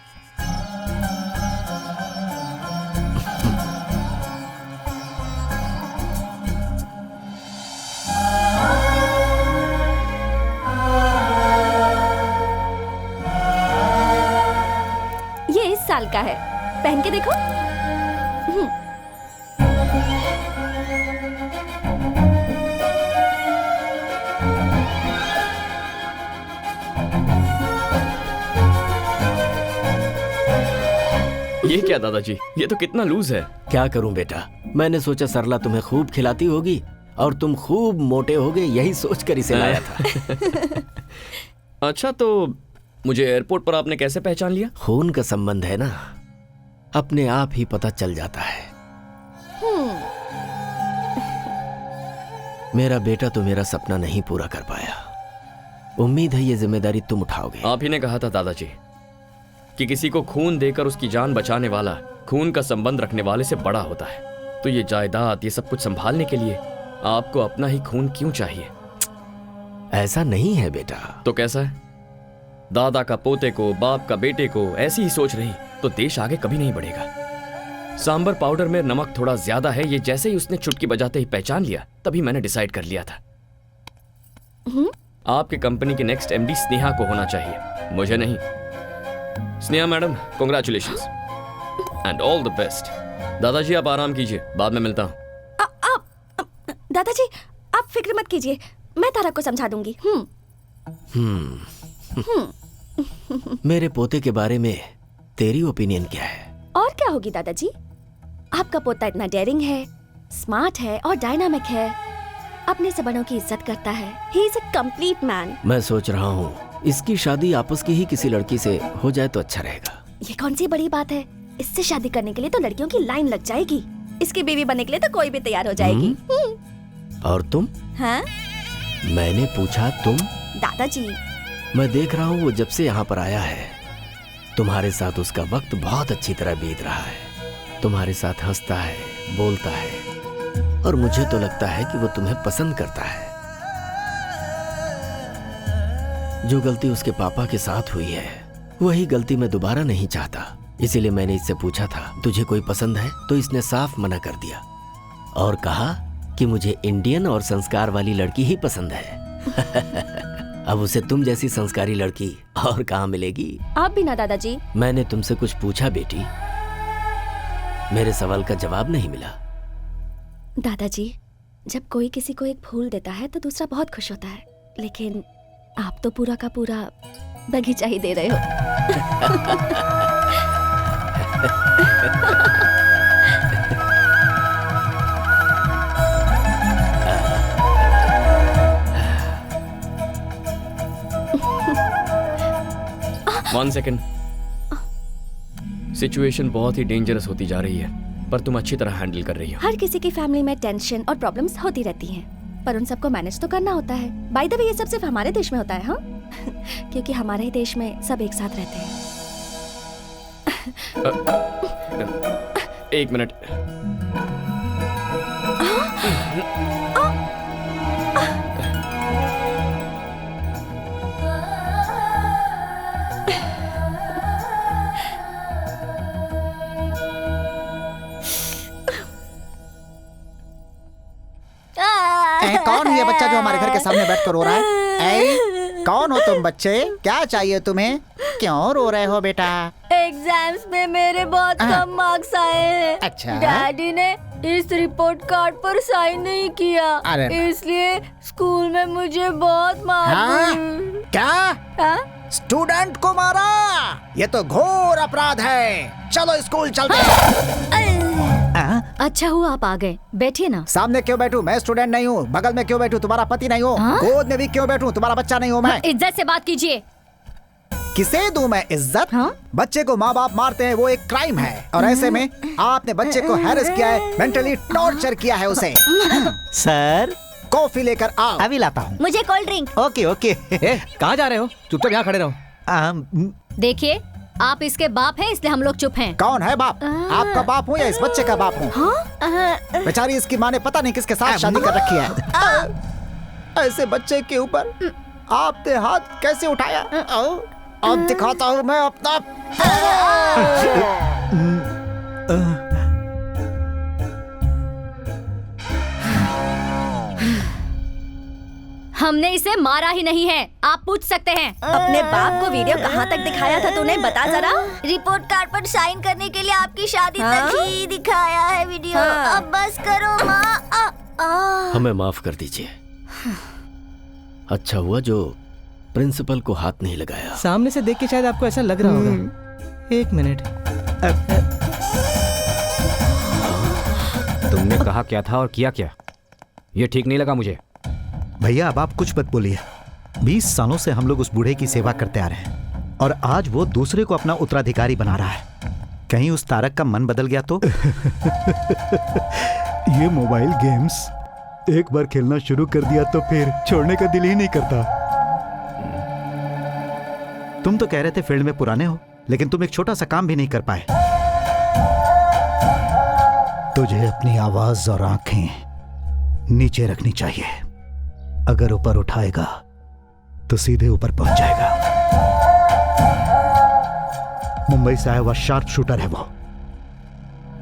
ये इस साल का है, पहन के देखो। ये क्या दादाजी, ये तो कितना लूज है। क्या करूं बेटा, मैंने सोचा सरला तुम्हें खूब खिलाती होगी और तुम खूब मोटे होगे, यही सोचकर इसे लाया था। अच्छा, तो मुझे एयरपोर्ट पर आपने कैसे पहचान लिया? खून का संबंध है ना, अपने आप ही पता चल जाता है। मेरा बेटा तो मेरा सपना नहीं पूरा कर पाया। उम्मीद है ये जिम्मेदारी तुम उठाओगे। आप ही ने कहा था दादाजी कि किसी को खून देकर उसकी जान बचाने वाला खून का संबंध रखने वाले से बड़ा होता है। तो ये जायदाद, ये सब कुछ संभालने के लिए आपको अपना ही खून क्यों चाहिए? ऐसा नहीं है बेटा। तो कैसा है? दादा का पोते को, बाप का बेटे को ऐसी ही सोच रही तो देश आगे कभी नहीं बढ़ेगा। सांबर पाउडर में नमक थोड़ा ज्यादा है, ये जैसे ही उसने चुटकी बजाते ही पहचान लिया, तभी मैंने डिसाइड कर लिया था आपकी कंपनी की नेक्स्ट एमडी स्नेहा को होना चाहिए, मुझे नहीं। Sneha madam, congratulations and all the best. दादाजी आप आराम कीजिए, बाद में मिलता हूँ। दादाजी, आप फिक्र मत कीजिए, मैं तारक को समझा दूंगी। मेरे पोते के बारे में तेरी ओपिनियन क्या है? और क्या होगी दादाजी, आपका पोता इतना डेयरिंग है, स्मार्ट है और डायनामिक है, अपने से बड़ों की इज्जत करता है। He is a complete man. मैं सोच रहा हूँ इसकी शादी आपस की ही किसी लड़की से हो जाए तो अच्छा रहेगा। ये कौन सी बड़ी बात है? इससे शादी करने के लिए तो लड़कियों की लाइन लग जाएगी। इसकी बीवी बनने के लिए तो कोई भी तैयार हो जाएगी। और तुम? हाँ? मैंने पूछा तुम? दादाजी, मैं देख रहा हूँ वो जब से यहाँ पर आया है तुम्हारे साथ उसका वक्त बहुत अच्छी तरह बीत रहा है। तुम्हारे साथ हंसता है, बोलता है और मुझे तो लगता है कि वो तुम्हें पसंद करता है। जो गलती उसके पापा के साथ हुई है वही गलती मैं दोबारा नहीं चाहता। इसीलिए मैंने इससे पूछा था तुझे कोई पसंद है, तो इसने साफ मना कर दिया और कहा कि मुझे इंडियन और संस्कार वाली लड़की ही पसंद है। अब उसे तुम जैसी संस्कारी लड़की और कहाँ मिलेगी? आप भी ना दादाजी। मैंने तुमसे कुछ पूछा बेटी, मेरे सवाल का जवाब नहीं मिला। दादाजी, जब कोई किसी को एक फूल देता है तो दूसरा बहुत खुश होता है, लेकिन आप तो पूरा का पूरा बगीचा ही दे रहे हो। 1 सेकेंड। सिचुएशन बहुत ही डेंजरस होती जा रही है, पर तुम अच्छी तरह हैंडल कर रही हो। हर किसी की फैमिली में टेंशन और प्रॉब्लम्स होती रहती हैं, पर उन सबको मैनेज तो करना होता है। बाय द वे, ये सब सिर्फ हमारे देश में होता है, हाँ? क्योंकि हमारे ही देश में सब एक साथ रहते हैं। 1 मिनट। कौन है ये बच्चा जो हमारे घर के सामने बैठ कर रो रहा है? कौन हो तुम बच्चे? क्या चाहिए तुम्हें? क्यों रो रहे हो बेटा? एग्जाम्स में मेरे बहुत कम मार्क्स आए हैं। अच्छा। डैडी ने इस रिपोर्ट कार्ड पर साइन नहीं किया, अरे। इसलिए स्कूल में मुझे बहुत मार दी। क्या? स्टूडेंट को मारा? ये तो घोर अपराध है। चलो स्कूल चलते हैं। अच्छा हुआ आप आ गए, बैठिए ना। सामने क्यों बैठूं? मैं स्टूडेंट नहीं हूँ। बगल में क्यों बैठूं? तुम्हारा पति नहीं हूँ। गोद में भी क्यों बैठूं? तुम्हारा बच्चा नहीं हूँ मैं। इज्जत से बात कीजिए। किसे दूं मैं इज्जत? बच्चे को माँ बाप मारते हैं, वो एक क्राइम है। और ऐसे में आपने बच्चे को हैरेस किया है, मेंटली टॉर्चर किया है उसे। सर कॉफी लेकर आओ। अभी लाता हूँ। मुझे कोल्ड ड्रिंक। Okay okay. कहाँ जा रहे हो? चुपचाप यहाँ खड़े रहो। देखिए, आप इसके बाप हैं, इसलिए हम लोग चुप हैं। कौन है बाप? आपका बाप हूँ या इस बच्चे का बाप हूँ? बेचारी इसकी माँ ने पता नहीं किसके साथ शादी कर रखी है। ऐसे बच्चे के ऊपर आपने हाथ कैसे उठाया? अब दिखाता हूँ मैं अपना। हमने इसे मारा ही नहीं है, आप पूछ सकते हैं। अपने बाप को वीडियो कहाँ तक दिखाया था तूने? बता जरा। रिपोर्ट कार्ड पर साइन करने के लिए आपकी शादी तक ही दिखाया है वीडियो। अब बस करो माँ। हमें माफ कर दीजिए। अच्छा हुआ जो प्रिंसिपल को हाथ नहीं लगाया। सामने से देख के शायद आपको ऐसा लग रहा होगा। एक मिनट। तुमने कहा क्या था और किया क्या? ये ठीक नहीं लगा मुझे। भैया अब आप कुछ मत बोलिए। 20 सालों से हम लोग उस बूढ़े की सेवा करते आ रहे हैं और आज वो दूसरे को अपना उत्तराधिकारी बना रहा है। कहीं उस तारक का मन बदल गया तो? ये मोबाइल गेम्स एक बार खेलना शुरू कर दिया तो फिर छोड़ने का दिल ही नहीं करता। तुम तो कह रहे थे फील्ड में पुराने हो, लेकिन तुम एक छोटा सा काम भी नहीं कर पाए। तुझे अपनी आवाज और आंखें नीचे रखनी चाहिए। अगर ऊपर उठाएगा तो सीधे ऊपर पहुंच जाएगा। मुंबई से आया हुआ शार्प शूटर है वो।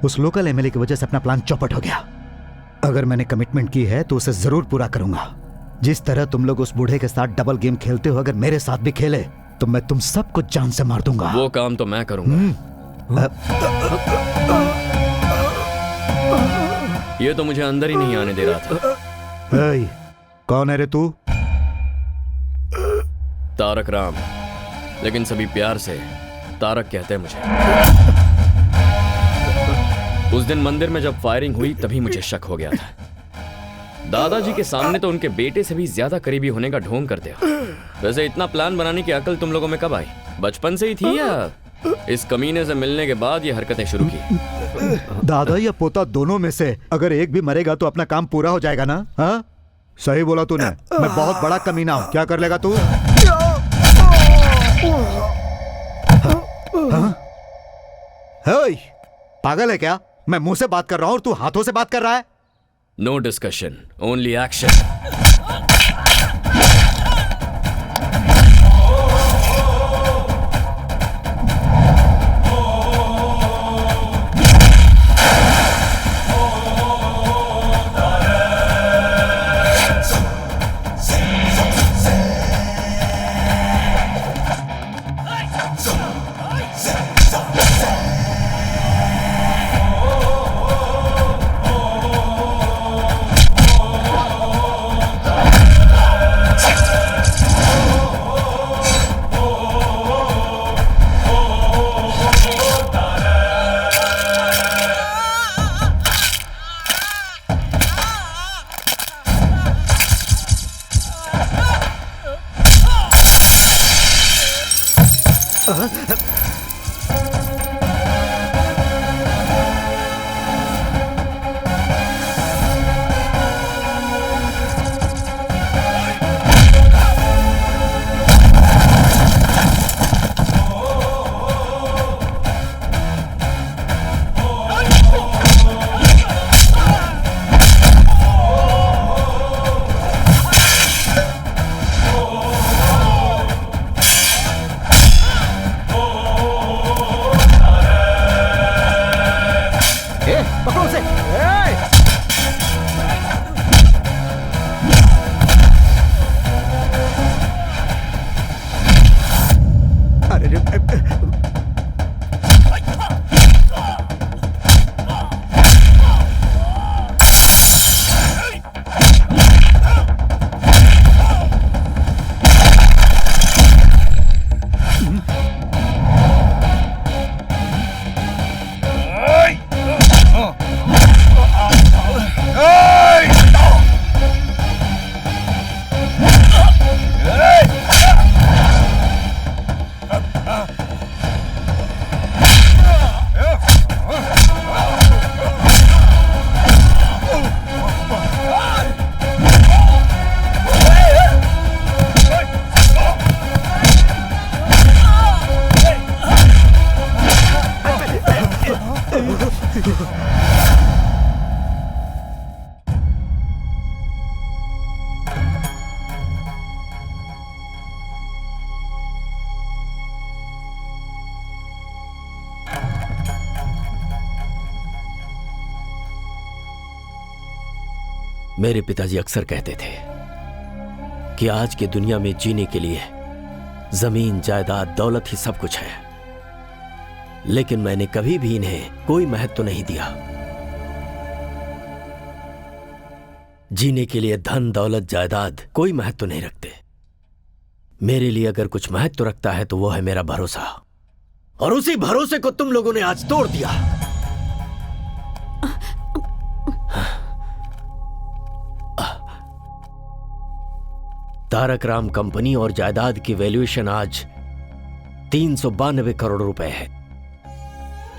उस लोकल एमएलए की वजह से अपना प्लान चौपट हो गया। अगर मैंने कमिटमेंट की है तो उसे जरूर पूरा करूंगा। जिस तरह तुम लोग उस बूढ़े के साथ डबल गेम खेलते हो, अगर मेरे साथ भी खेले तो मैं तुम सबको जान से मार दूंगा। वो काम तो मैं करूंगा। ये तो मुझे अंदर ही नहीं आने दे रहा था। कौन है रे तू? तारक राम, लेकिन सभी प्यार से तारक कहते हैं मुझे। उस दिन मंदिर में जब फायरिंग हुई तभी मुझे शक हो गया था। दादाजी के सामने तो उनके बेटे से भी ज्यादा करीबी होने का ढोंग करते हो। वैसे इतना प्लान बनाने की अकल तुम लोगों में कब आई? बचपन से ही थी या इस कमीने से मिलने के बाद ये हरकतें शुरू की? दादा या पोता दोनों में से अगर एक भी मरेगा तो अपना काम पूरा हो जाएगा ना? हाँ सही बोला तूने। मैं बहुत बड़ा कमीना हूं। क्या कर लेगा तू? पागल है क्या? मैं मुंह से बात कर रहा हूं और तू हाथों से बात कर रहा है। No discussion, only action. मेरे पिताजी अक्सर कहते थे कि आज की दुनिया में जीने के लिए जमीन, जायदाद, दौलत ही सब कुछ है, लेकिन मैंने कभी भी इन्हें कोई महत्व नहीं दिया। जीने के लिए धन, दौलत, जायदाद कोई महत्व नहीं रखते। मेरे लिए अगर कुछ महत्व रखता है तो वो है मेरा भरोसा, और उसी भरोसे को तुम लोगों ने आज तोड़ दिया। तारक राम कंपनी और जायदाद की वैल्यूएशन आज 392 करोड़ रुपए है।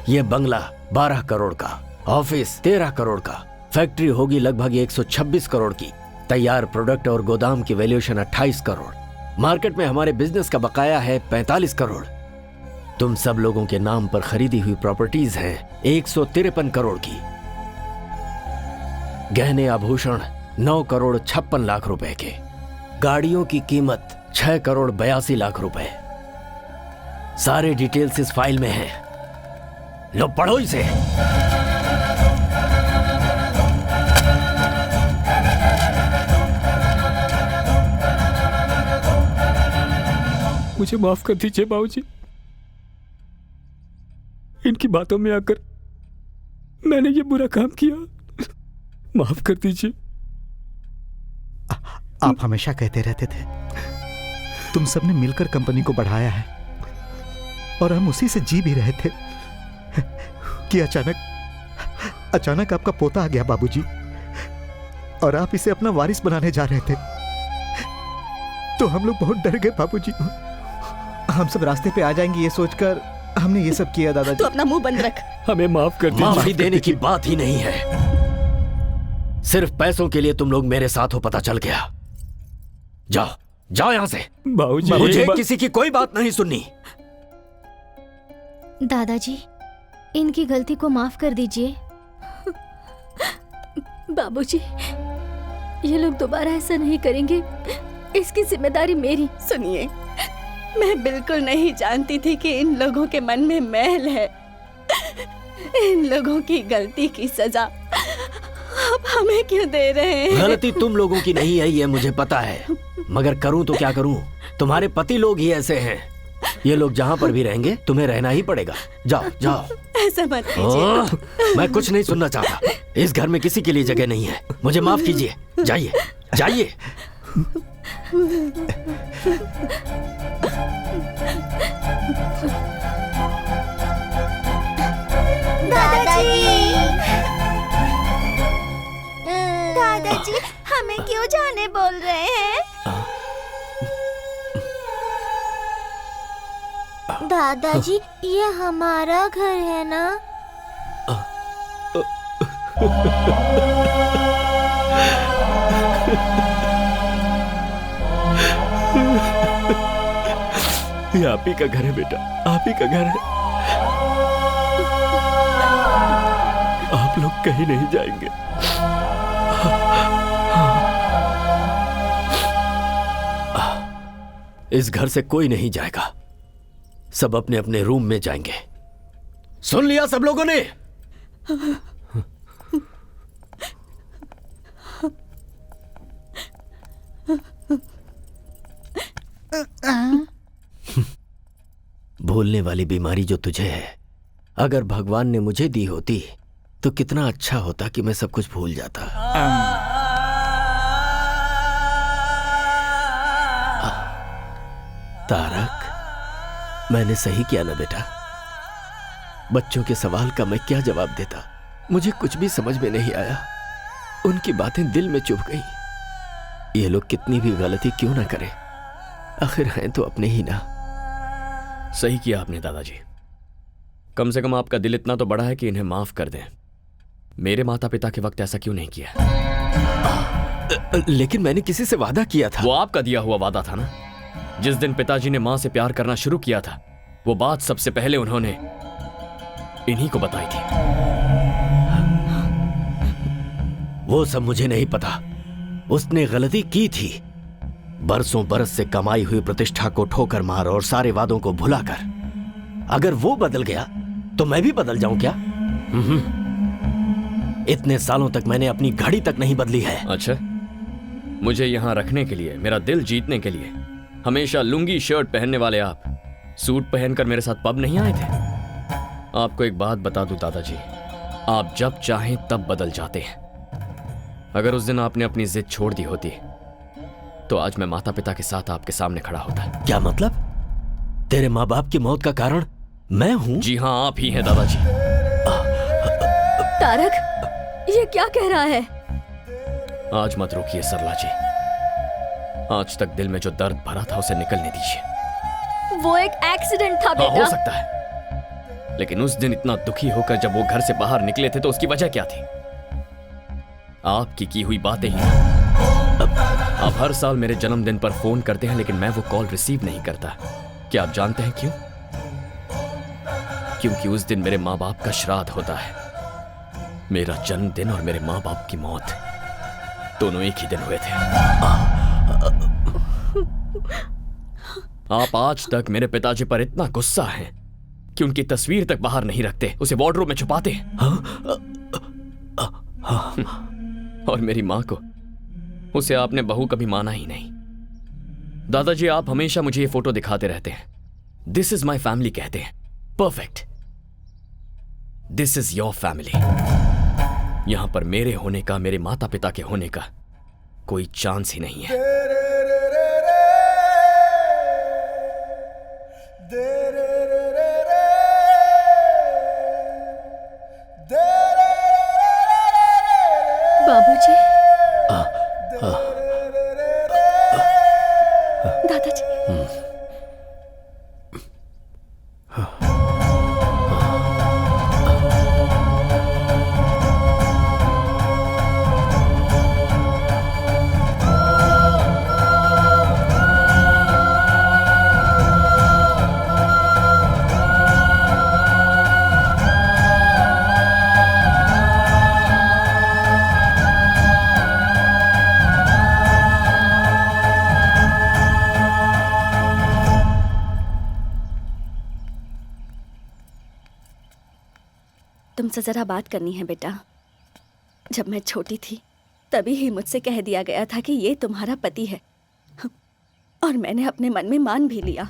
यह बंगला 12 करोड़ का, ऑफिस 13 करोड़ का, फैक्ट्री होगी लगभग 126 करोड़ की, तैयार प्रोडक्ट और गोदाम की वैल्यूएशन 28 करोड़, मार्केट में हमारे बिजनेस का बकाया है 45 करोड़। तुम सब लोगों के नाम पर खरीदी हुई प्रॉपर्टीज हैं 153 करोड़ की, गहने आभूषण 9 करोड़ 56 लाख रुपए के, गाड़ियों की कीमत 6 करोड़ 82 लाख रुपए। सारे डिटेल्स इस फाइल में हैं। लो पढ़ो इसे। मुझे माफ कर दीजिए बाबूजी, इनकी बातों में आकर मैंने ये बुरा काम किया, माफ कर दीजिए। आप हमेशा कहते रहते थे तुम सबने मिलकर कंपनी को बढ़ाया है, और हम उसी से जी भी रहे थे कि अचानक आपका पोता आ गया बाबूजी, और आप इसे अपना वारिस बनाने जा रहे थे। तो हम लोग बहुत डर गए बाबूजी। हम सब रास्ते पे आ जाएंगे ये सोचकर हमने ये सब किया। दादाजी तू अपना मुंह बंद रख। हमें माफ कर दीजिए। माफी देने की बात ही नहीं है, सिर्फ पैसों के लिए तुम लोग मेरे साथ हो, पता चल गया। जाओ जाओ यहां से। बाबूजी मुझे किसी की कोई बात नहीं सुननी। दादाजी, इनकी गलती को माफ कर दीजिए। बाबूजी, ये लोग दोबारा ऐसा नहीं करेंगे, इसकी जिम्मेदारी मेरी। सुनिए, मैं बिल्कुल नहीं जानती थी कि इन लोगों के मन में मैल है। इन लोगों की गलती की सजा आप हमें क्यों दे रहे हैं? गलती तुम लोगों की नहीं है, ये मुझे पता है, मगर करूं तो क्या करूं? तुम्हारे पति लोग ही ऐसे हैं। ये लोग जहां पर भी रहेंगे तुम्हें रहना ही पड़ेगा। जाओ जाओ। ऐसा मत कीजिए। मैं कुछ नहीं सुनना चाहता। इस घर में किसी के लिए जगह नहीं है। मुझे माफ कीजिए। जाइए जाइए। दादाजी, हमें क्यों जाने बोल रहे हैं? दादाजी, ये हमारा घर है ना? ये आप ही का घर है बेटा, आप ही का घर है। आप लोग कहीं नहीं जाएंगे। इस घर से कोई नहीं जाएगा, सब अपने अपने रूम में जाएंगे। सुन लिया सब लोगों ने? भूलने वाली बीमारी जो तुझे है, अगर भगवान ने मुझे दी होती तो कितना अच्छा होता कि मैं सब कुछ भूल जाता। तारक, मैंने सही किया ना बेटा? बच्चों के सवाल का मैं क्या जवाब देता? मुझे कुछ भी समझ में नहीं आया। उनकी बातें दिल में चुभ गई। ये लोग कितनी भी गलती क्यों ना करें, आखिर हैं तो अपने ही ना। सही किया आपने दादाजी। कम से कम आपका दिल इतना तो बड़ा है कि इन्हें माफ कर दें। मेरे माता पिता के वक्त ऐसा क्यों नहीं किया? लेकिन मैंने किसी से वादा किया था। वो आपका दिया हुआ वादा था ना। जिस दिन पिताजी ने मां से प्यार करना शुरू किया था, वो बात सबसे पहले उन्होंने इन्हीं को बताई थी। वो सब मुझे नहीं पता। उसने गलती की थी। बरसों बरस से कमाई हुई प्रतिष्ठा को ठोकर मार और सारे वादों को भुलाकर। अगर वो बदल गया तो मैं भी बदल जाऊं क्या? इतने सालों तक मैंने अपनी घड़ी तक नहीं बदली है। अच्छा, मुझे यहाँ रखने के लिए, मेरा दिल जीतने के लिए हमेशा लुंगी शर्ट पहनने वाले आप सूट पहनकर मेरे साथ पब नहीं आए थे? आपको एक बात बता दूं दादाजी, आप जब चाहें तब बदल जाते हैं। अगर उस दिन आपने अपनी जिद छोड़ दी होती तो आज मैं माता पिता के साथ आपके सामने खड़ा होता। क्या मतलब? तेरे माँ बाप की मौत का कारण मैं हूँ? जी हाँ, आप ही हैं दादाजी। तारक, ये क्या कह रहा है? आज मत रोकिए सरला जी, आज तक दिल में जो दर्द भरा था उसे निकलने दीजिए। वो एक एक्सीडेंट था बेटा। हो सकता है, लेकिन उस दिन इतना दुखी होकर जब वो घर से बाहर निकले थे तो उसकी वजह क्या थी? आपकी की हुई बातें ही। आप हर साल मेरे जन्मदिन पर फोन करते हैं लेकिन मैं वो कॉल रिसीव नहीं करता। क्या आप जानते हैं क्यों? क्योंकि उस दिन मेरे माँ बाप का श्राद्ध होता है। मेरा जन्मदिन और मेरे माँ बाप की मौत दोनों एक ही दिन हुए थे। आप आज तक मेरे पिताजी पर इतना गुस्सा हैं कि उनकी तस्वीर तक बाहर नहीं रखते, उसे वार्डरोब में छुपाते हैं। और मेरी मां को, उसे आपने बहू कभी माना ही नहीं। दादाजी, आप हमेशा मुझे ये फोटो दिखाते रहते हैं। दिस इज माई फैमिली कहते हैं। Perfect, this is your family. यहां पर मेरे होने का, मेरे माता पिता के होने का कोई चांस ही नहीं है। बाबूजी, दादाजी, तुमसे जरा बात करनी है बेटा। जब मैं छोटी थी तभी ही मुझसे कह दिया गया था कि ये तुम्हारा पति है, और मैंने अपने मन में मान भी लिया।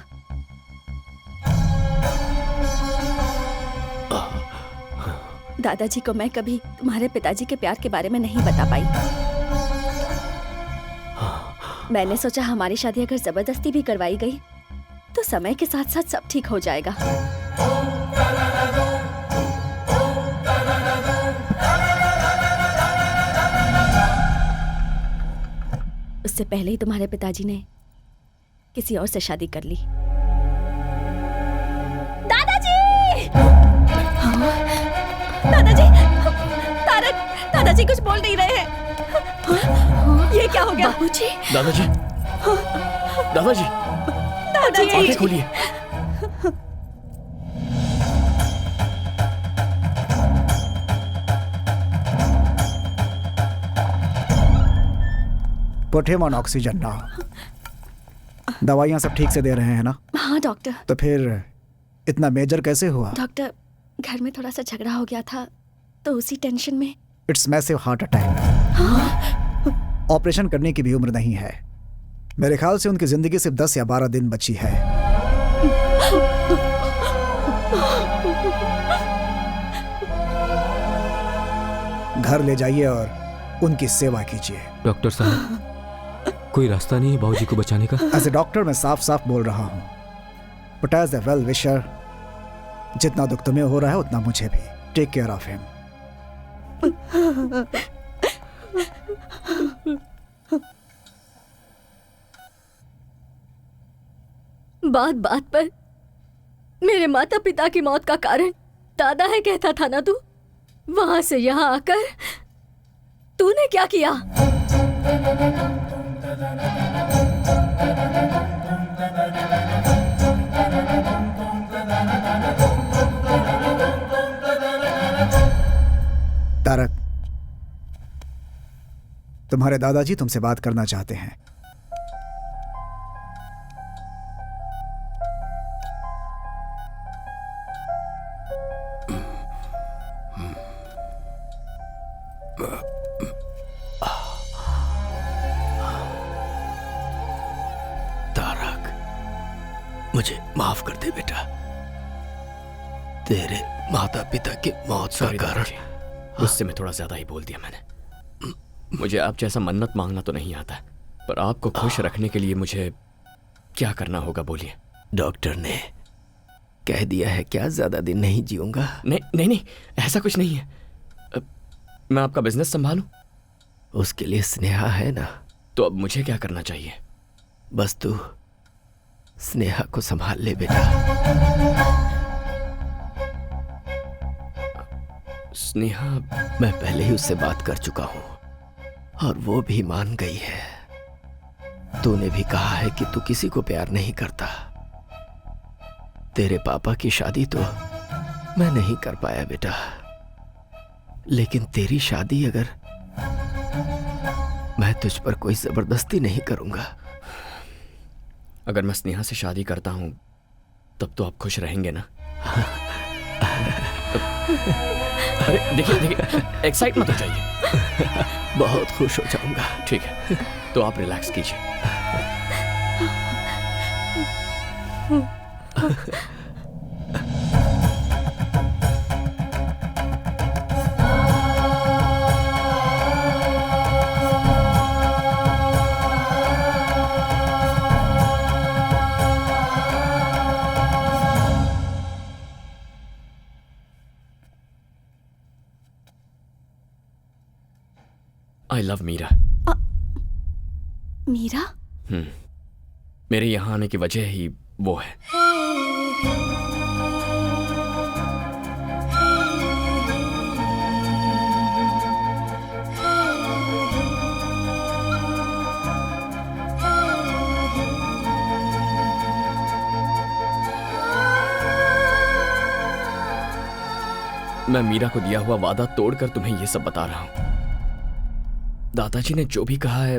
दादाजी को मैं कभी तुम्हारे पिताजी के प्यार के बारे में नहीं बता पाई। मैंने सोचा हमारी शादी अगर जबरदस्ती भी करवाई गई तो समय के साथ साथ सब ठीक हो जाएगा। उससे पहले ही तुम्हारे पिताजी ने किसी और से शादी कर ली। दादाजी! हाँ? दादाजी! तारक! दादाजी कुछ बोल नहीं रहे हैं। हाँ? ये क्या हो गया? बाबूजी! दादाजी! दादाजी! दादाजी! आंखें खोलिए। Put him on oxygen now. दवाइयाँ सब ठीक से दे रहे हैं ना? हाँ डॉक्टर। तो फिर इतना मेजर कैसे हुआ? डॉक्टर, घर में थोड़ा सा झगड़ा हो गया था तो उसी टेंशन में। It's massive heart attack. Operation करने की भी उम्र नहीं है। मेरे ख्याल से उनकी जिंदगी सिर्फ 10 या 12 दिन बची है। घर ले जाइए और उनकी सेवा कीजिए। डॉक्टर साहब, कोई रास्ता नहीं है बाबूजी को बचाने का? एज ए डॉक्टर मैं साफ साफ बोल रहा हूँ, but as a well wisher, जितना दुख तुम्हें हो रहा है उतना मुझे भी। Take care of him. बात बात पर मेरे माता पिता की मौत का कारण दादा है कहता था ना तू? वहां से यहां आकर तूने क्या किया? तारक, तुम्हारे दादाजी तुमसे बात करना चाहते हैं। मुझे माफ कर दे बेटा। तेरे माता पिता की मौत का कारण उससे मैं थोड़ा ज्यादा ही बोल दिया मैंने। मुझे आप जैसा मन्नत मांगना तो नहीं आता, पर आपको खुश रखने के लिए मुझे क्या करना होगा बोलिए। डॉक्टर ने कह दिया है क्या ज्यादा दिन नहीं जीऊंगा? नहीं नहीं नहीं, ऐसा कुछ नहीं है। मैं आपका बिजनेस संभालूं? उसके लिए स्नेहा है ना। तो अब मुझे क्या करना चाहिए? बस तू स्नेहा को संभाल ले बेटा। स्नेहा? मैं पहले ही उससे बात कर चुका हूं और वो भी मान गई है। तूने भी कहा है कि तू किसी को प्यार नहीं करता। तेरे पापा की शादी तो मैं नहीं कर पाया बेटा, लेकिन तेरी शादी अगर मैं तुझ पर कोई जबरदस्ती नहीं करूंगा। अगर मैं स्नेहा से शादी करता हूं तब तो आप खुश रहेंगे ना? अरे देखिए देखिए, एक्साइट मत हो जाइए। बहुत खुश हो जाऊंगा। ठीक है, तो आप रिलैक्स कीजिए। I love Meera. मीरा? मेरे यहां आने की वजह ही वो है। मैं मीरा को दिया हुआ वादा तोड़कर तुम्हें यह सब बता रहा हूं। दादाजी ने जो भी कहा है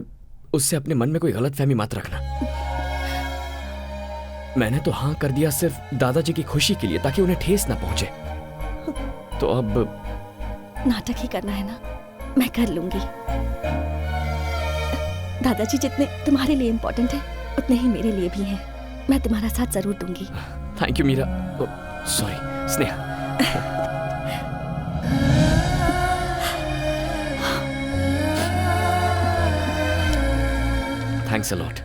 उससे अपने मन में कोई गलतफहमी मत रखना। मैंने तो हां कर दिया सिर्फ दादाजी की खुशी के लिए, ताकि उन्हें ठेस ना पहुंचे। तो अब नाटक ही करना है ना? मैं कर लूंगी। दादाजी जितने तुम्हारे लिए इम्पोर्टेंट है उतने ही मेरे लिए भी हैं। मैं तुम्हारा साथ जरूर दूंगी। Thank you Meera. Sorry Sneha. Thanks a lot.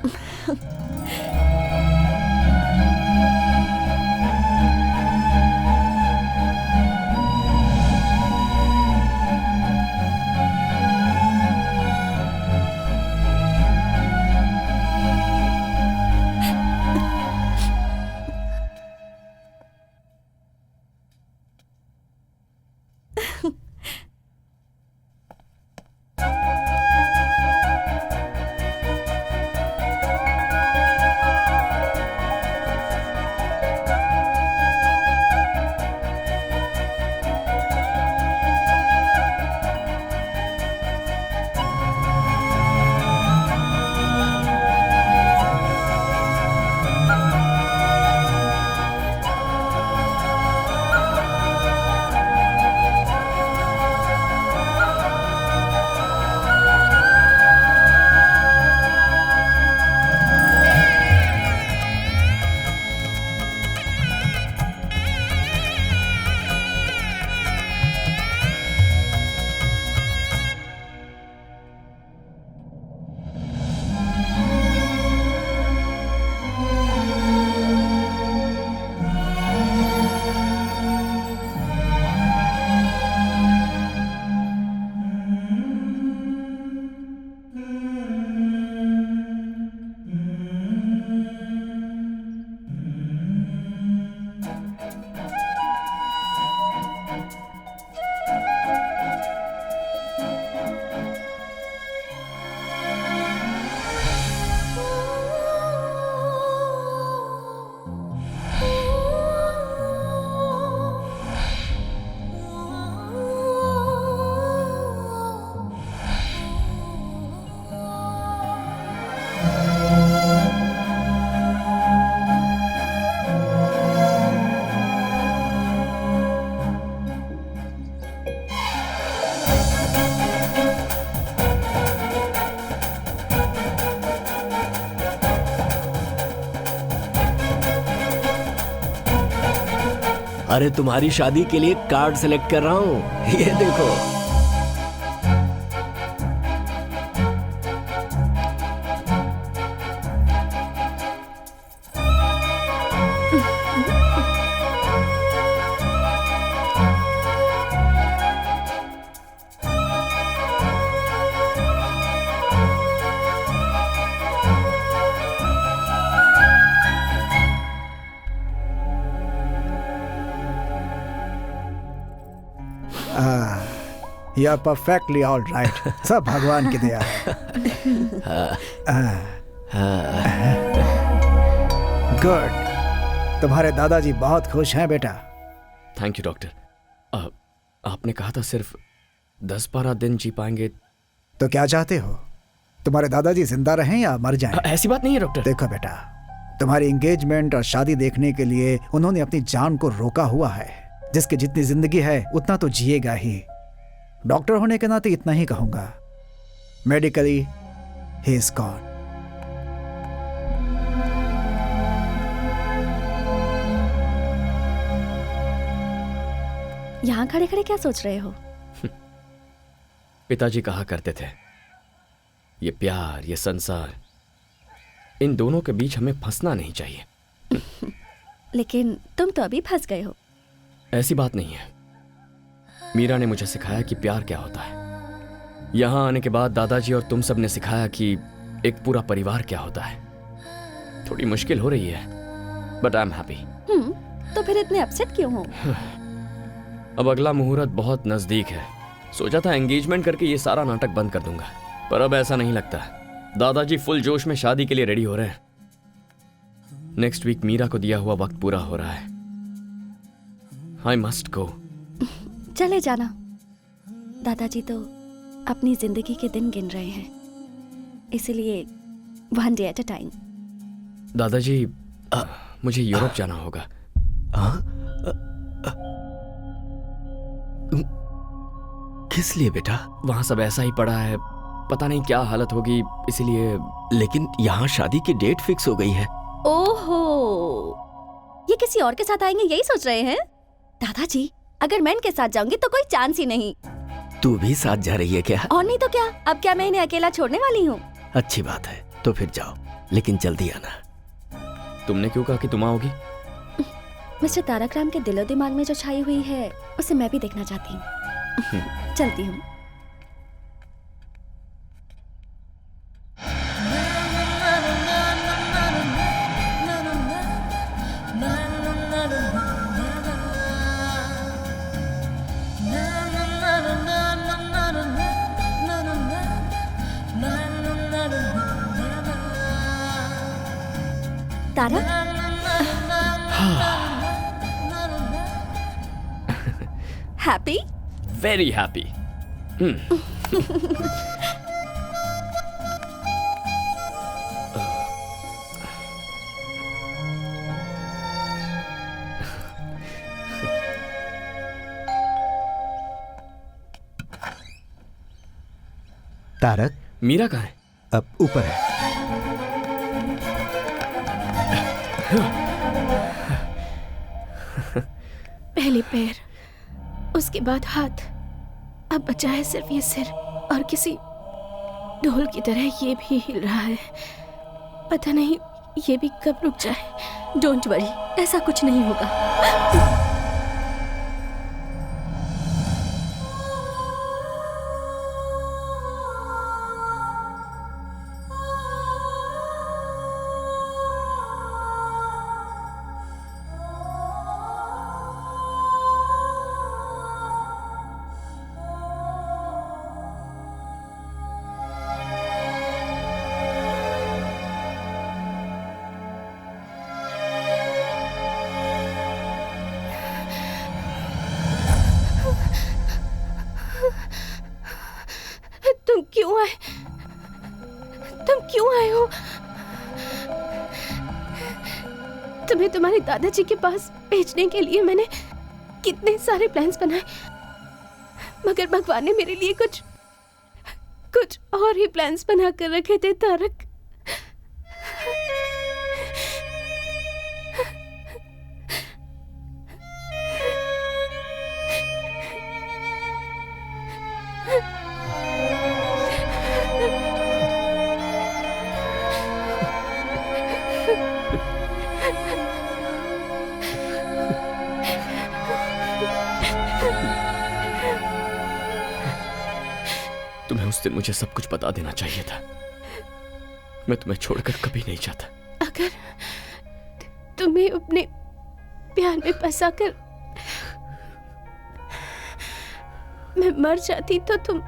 अरे तुम्हारी शादी के लिए कार्ड सेलेक्ट कर रहा हूँ, ये देखो। You are perfectly all right. सब भगवान की दया है। गुड। तुम्हारे दादाजी बहुत खुश हैं बेटा। Thank you doctor. आपने कहा था सिर्फ 10-12 दिन जी पाएंगे। तो क्या चाहते हो, तुम्हारे दादाजी जिंदा रहें या मर जाएं? ऐसी बात नहीं है डॉक्टर। देखो बेटा, तुम्हारी एंगेजमेंट और शादी देखने के लिए उन्होंने अपनी जान को रोका हुआ है। जिसकी जितनी जिंदगी है उतना तो जिएगा ही। डॉक्टर होने के नाते इतना ही कहूंगा, मेडिकली ही इज गॉन। यहाँ खड़े खड़े क्या सोच रहे हो? पिताजी कहा करते थे, ये प्यार, ये संसार, इन दोनों के बीच हमें फंसना नहीं चाहिए। लेकिन तुम तो अभी फंस गए हो। ऐसी बात नहीं है। मीरा ने मुझे सिखाया कि प्यार क्या होता है। यहाँ आने के बाद दादाजी और तुम सब ने सिखाया कि एक पूरा परिवार क्या होता है। थोड़ी मुश्किल हो रही है, बट आई एम हैप्पी। तो फिर इतने अपसेट क्यों हो? अब अगला मुहूर्त बहुत नजदीक है। सोचा था एंगेजमेंट करके ये सारा नाटक बंद कर दूंगा, पर अब ऐसा नहीं लगता। दादाजी फुल जोश में शादी के लिए रेडी हो रहे हैं। नेक्स्ट वीक मीरा को दिया हुआ वक्त पूरा हो रहा है। I must go. चले जाना। दादाजी तो अपनी जिंदगी के दिन गिन रहे हैं, इसलिए 1 day at a time। दादाजी, मुझे यूरोप जाना होगा। किस लिए बेटा? वहां सब ऐसा ही पड़ा है, पता नहीं क्या हालत होगी, इसीलिए। लेकिन यहाँ शादी की डेट फिक्स हो गई है। ओहो, ये किसी और के साथ आएंगे यही सोच रहे हैं? दादाजी, अगर मैं इनके साथ जाऊंगी तो कोई चांस ही नहीं। तू भी साथ जा रही है क्या? और नहीं तो क्या, अब क्या मैं इन्हें अकेला छोड़ने वाली हूँ? अच्छी बात है, तो फिर जाओ, लेकिन जल्दी आना। तुमने क्यों कहा कि तुम आओगी? मिस्टर तारक राम के दिलो दिमाग में जो छाई हुई है उसे मैं भी देखना चाहती हूँ। चलती हूँ। Tarak, happy? Very happy. Tarak, Meera कहाँ है? अब ऊपर है। पहले पैर, उसके बाद हाथ, अब बचा है सिर्फ ये सिर, और किसी ढोल की तरह ये भी हिल रहा है। पता नहीं ये भी कब रुक जाए। डोंट वरी, ऐसा कुछ नहीं होगा। तुम क्यों आए हो? तुम्हें तुम्हारे दादाजी के पास भेजने के लिए मैंने कितने सारे प्लान्स बनाए, मगर भगवान ने मेरे लिए कुछ और ही प्लान्स बना कर रखे थे तारक। उस दिन मुझे सब कुछ बता देना चाहिए था। मैं तुम्हें छोड़कर कभी नहीं चाहता। अगर तुम्हें अपने प्यार में फंसाकर मैं मर जाती तो तुम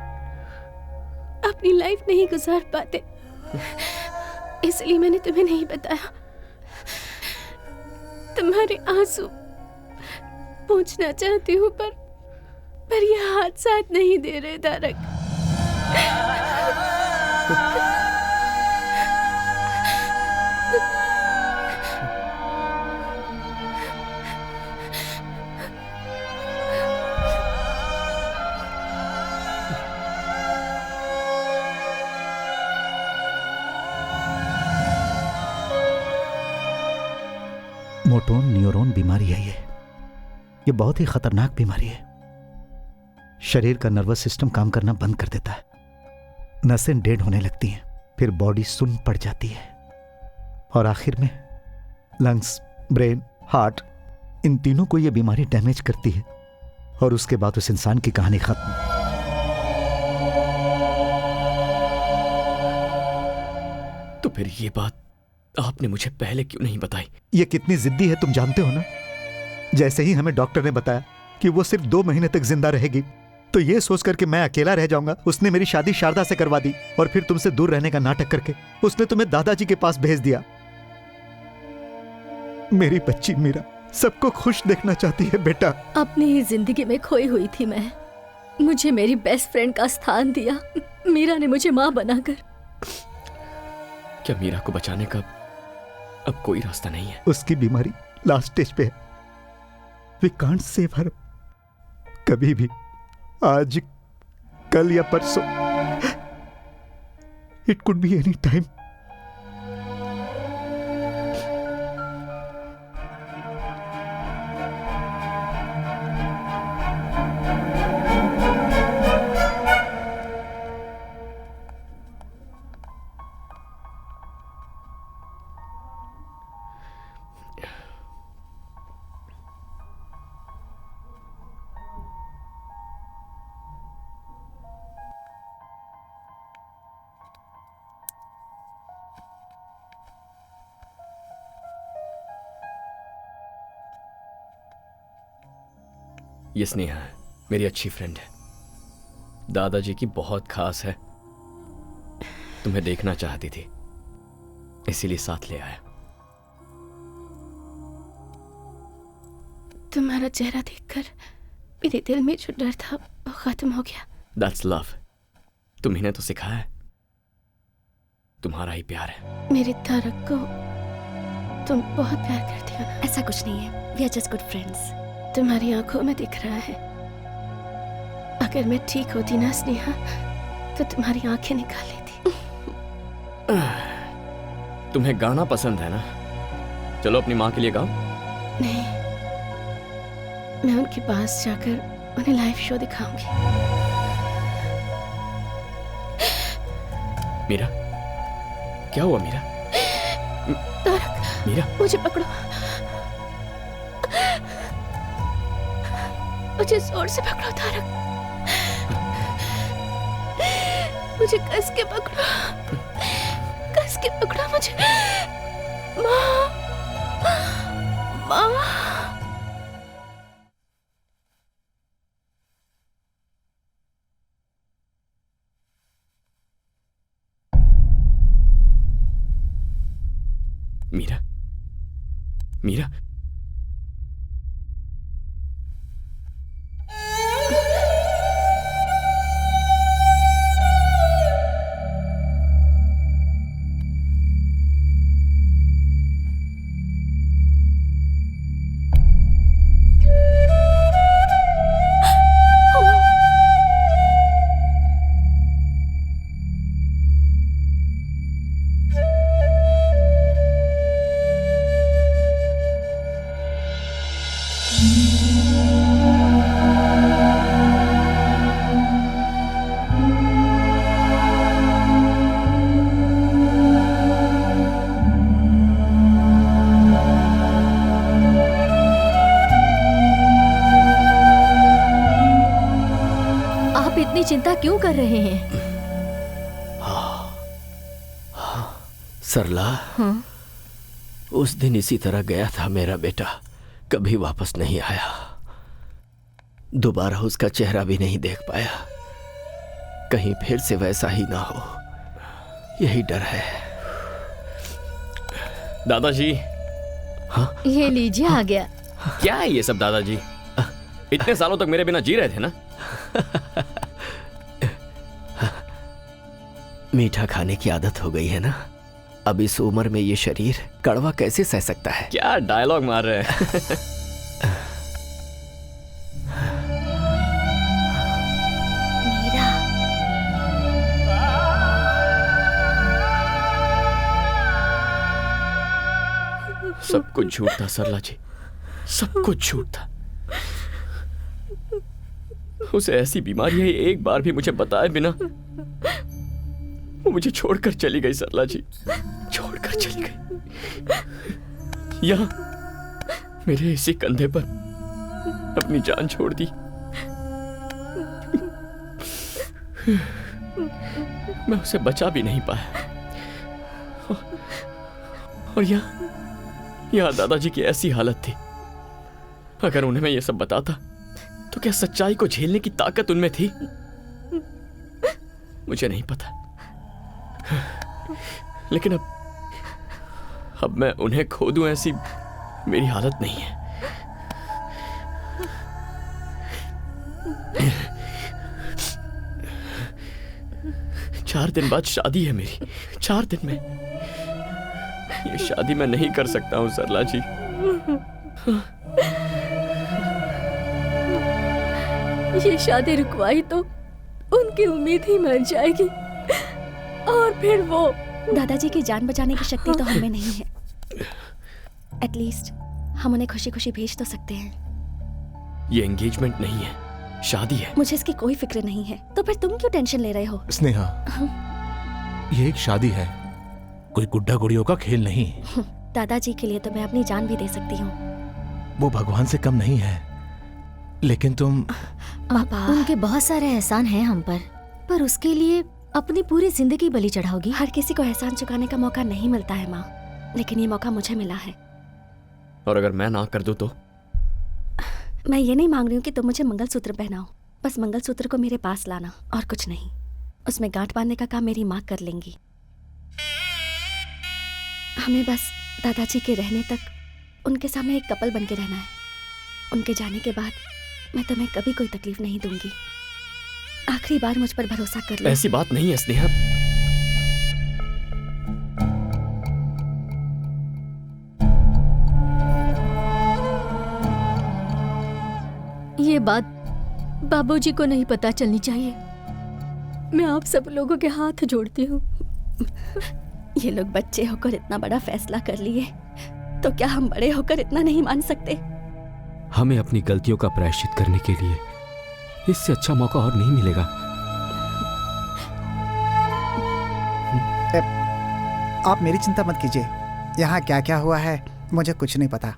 अपनी लाइफ नहीं गुजार पाते, इसलिए मैंने तुम्हें नहीं बताया। तुम्हारे आंसू पूछना चाहती हूँ पर ये हाथ साथ नहीं दे रहे तारक। मोटोन न्यूरॉन बीमारी है ये बहुत ही खतरनाक बीमारी है। शरीर का नर्वस सिस्टम काम करना बंद कर देता है, नसें डेड होने लगती हैं, फिर बॉडी सुन्न पड़ जाती है और आखिर में लंग्स, ब्रेन, हार्ट, इन तीनों को ये बीमारी डैमेज करती है और उसके बाद उस इंसान की कहानी खत्म। तो फिर ये बात आपने मुझे पहले क्यों नहीं बताई? ये कितनी जिद्दी है तुम जानते हो ना। जैसे ही हमें डॉक्टर ने बताया कि वो सिर्फ 2 महीने तक जिंदा रहेगी, तो ये सोचकर कि मैं अकेला रह जाऊंगा, उसने मेरी शादी शारदा से करवा दी और फिर तुमसे दूर रहने का नाटक करके उसने तुम्हें दादाजी के पास भेज दिया। मेरी बच्ची मीरा सबको खुश देखना चाहती है बेटा। अपनी ही जिंदगी में खोई हुई थी मैं, मुझे मेरी बेस्ट फ्रेंड का स्थान दिया मीरा ने मुझे माँ बनाकर। क्या मीरा को बचाने का अब कोई रास्ता नहीं है? उसकी बीमारी लास्ट स्टेज पे है। We can't save her. कभी भी, आज, कल या परसों, it could be any time. ये स्नेहा है, मेरी अच्छी फ्रेंड है, दादाजी की बहुत खास है। तुम्हें देखना चाहती थी, इसीलिए साथ ले आया। तुम्हारा चेहरा देखकर मेरे दिल में जो डर था वो खत्म हो गया। That's love। तुम्ही ने तो सिखाया है, तुम्हारा ही प्यार है। मेरे तारक को तुम बहुत प्यार करती हो ना? ऐसा कुछ नहीं है, we are just good friends। तुम्हारी आंखों में दिख रहा है। अगर मैं ठीक होती ना स्नेहा, तो तुम्हारी आंखें निकाल लेती। तुम्हें गाना पसंद है ना? चलो अपनी माँ के लिए गाओ। नहीं, मैं उनके पास जाकर उन्हें लाइव शो दिखाऊंगी। मीरा, क्या हुआ मीरा? तारक, मीरा, मुझे पकड़ो, मुझे जोर से पकड़ो तारक, मुझे कस के पकड़ो, कस के पकड़ो मुझे। माँ, माँ। मीरा, मीरा, चिंता क्यों कर रहे हैं? सरला, हाँ? उस दिन इसी तरह गया था मेरा बेटा, कभी वापस नहीं आया। दोबारा उसका चेहरा भी नहीं देख पाया। कहीं फिर से वैसा ही ना हो, यही डर है। दादाजी। हाँ? ये लीजिए, आ गया। क्या है ये सब दादाजी? इतने सालों तक मेरे बिना जी रहे थे ना? मीठा खाने की आदत हो गई है ना, अब इस उम्र में ये शरीर कड़वा कैसे सह सकता है? क्या डायलॉग मार रहे हैं? सब कुछ झूठ था सरला जी, सब कुछ झूठ था। उसे ऐसी बीमारी है, एक बार भी मुझे बताए बिना वो मुझे छोड़कर चली गई सरला जी, छोड़कर चली गई। यहाँ मेरे इसी कंधे पर अपनी जान छोड़ दी। मैं उसे बचा भी नहीं पाया। और यहाँ दादाजी की ऐसी हालत थी, अगर उन्हें मैं ये सब बताता तो क्या सच्चाई को झेलने की ताकत उनमें थी? मुझे नहीं पता। लेकिन अब मैं उन्हें खो दूं ऐसी मेरी हालत नहीं है। चार दिन बाद शादी है मेरी, 4 दिन में। ये शादी मैं नहीं कर सकता हूं सरला जी। ये शादी रुकवाई तो उनकी उम्मीद ही मर जाएगी, और फिर वो। दादाजी की जान बचाने की शक्ति तो हमें नहीं है। एटलीस्ट हम उन्हें खुशी खुशी भेज तो सकते हैं। ये एंगेजमेंट नहीं है, शादी है। मुझे इसकी कोई फिक्र नहीं है, तो फिर तुम क्यों टेंशन ले रहे हो? स्नेहा, ये एक शादी है, कोई गुड्डा गुड़ियों का खेल नहीं। दादाजी के लिए तो मैं अपनी जान भी दे सकती हूँ। वो भगवान से कम नहीं है, लेकिन तुम। पापा, उनके बहुत सारे एहसान हैं हम पर उसके लिए अपनी पूरी जिंदगी बलि चढ़ाओगी? हर किसी को एहसान चुकाने का मौका नहीं मिलता है माँ, लेकिन ये मौका मुझे मिला है। और अगर मैं ना कर दूं तो? मैं ये नहीं मांग रही हूँ कि तुम मुझे मंगलसूत्र पहनाओ, बस मंगलसूत्र को मेरे पास लाना और कुछ नहीं। उसमें गांठ बांधने का काम मेरी माँ कर लेंगी। हमें बस दादाजी के रहने तक उनके सामने एक कपल बन के रहना है। उनके जाने के बाद मैं तुम्हें कभी कोई तकलीफ नहीं दूंगी। आखिरी बार मुझ पर भरोसा कर लो। ऐसी बात नहीं है स्नेहा। ये बात बाबूजी को नहीं पता चलनी चाहिए। मैं आप सब लोगों के हाथ जोड़ती हूँ। ये लोग बच्चे होकर इतना बड़ा फैसला कर लिए, तो क्या हम बड़े होकर इतना नहीं मान सकते? हमें अपनी गलतियों का प्रायश्चित करने के लिए इससे अच्छा मौका और नहीं मिलेगा। आप मेरी चिंता मत कीजिए, यहाँ क्या क्या हुआ है मुझे कुछ नहीं पता।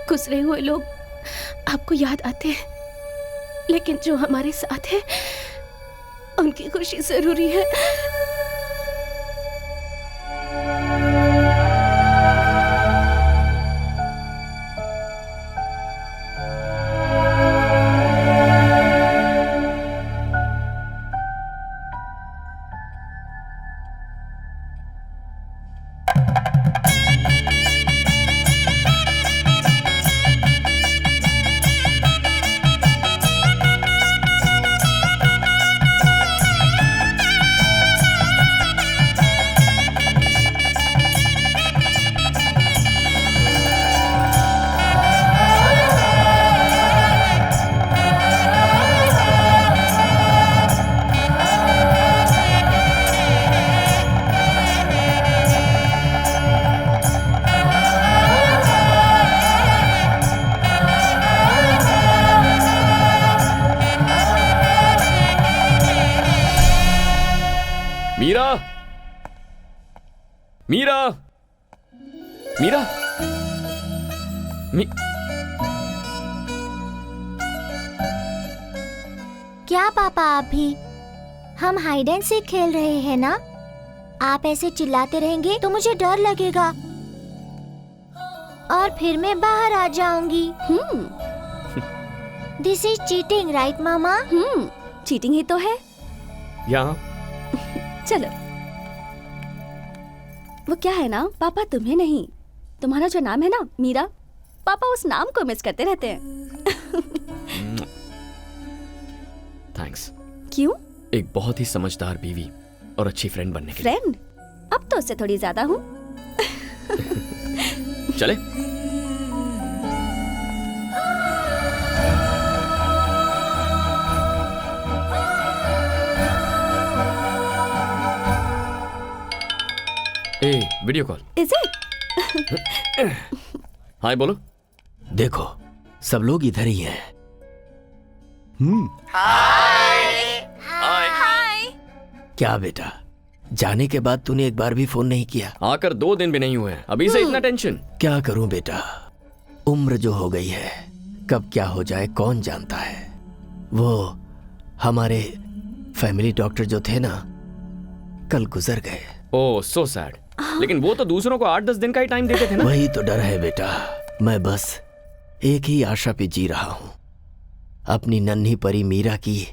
गुजरे हुए लोग आपको याद आते हैं, लेकिन जो हमारे साथ है उनकी खुशी जरूरी है। मीरा, मीरा, मीरा, क्या पापा आप भी? हम हाइड एंड सीक खेल रहे हैं ना? आप ऐसे चिल्लाते रहेंगे तो मुझे डर लगेगा और फिर मैं बाहर आ जाऊंगी। दिस इज चीटिंग, राइट मामा? चीटिंग ही तो है। यहाँ चलो, वो क्या है ना पापा, तुम्हें नहीं, तुम्हारा जो नाम है ना मीरा, पापा उस नाम को मिस करते रहते हैं। थैंक्स। क्यों? एक बहुत ही समझदार बीवी और अच्छी फ्रेंड बनने के लिए। फ्रेंड? अब तो उससे थोड़ी ज्यादा हूँ। चले? Video call. Is it? Hi बोलो। देखो सब लोग इधर ही हैं। हाय। क्या बेटा, जाने के बाद तूने एक बार भी फोन नहीं किया? आकर 2 दिन भी नहीं हुए हैं, अभी से इतना टेंशन? क्या करूं बेटा, उम्र जो हो गई है, कब क्या हो जाए कौन जानता है। वो हमारे फैमिली डॉक्टर जो थे ना, कल गुजर गए। ओह सो सैड। लेकिन वो तो दूसरों को 8-10 दिन का ही टाइम देते थे ना। वही तो डर है बेटा, मैं बस एक ही आशा पे जी रहा हूं, अपनी नन्ही परी मीरा की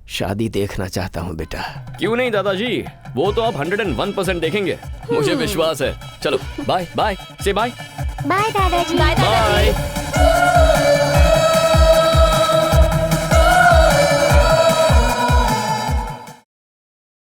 शादी देखना चाहता हूं बेटा। क्यों नहीं दादाजी, वो तो आप 101% देखेंगे, मुझे विश्वास है। चलो बाय बाय, से बाय। बाय दादाजी। बाय।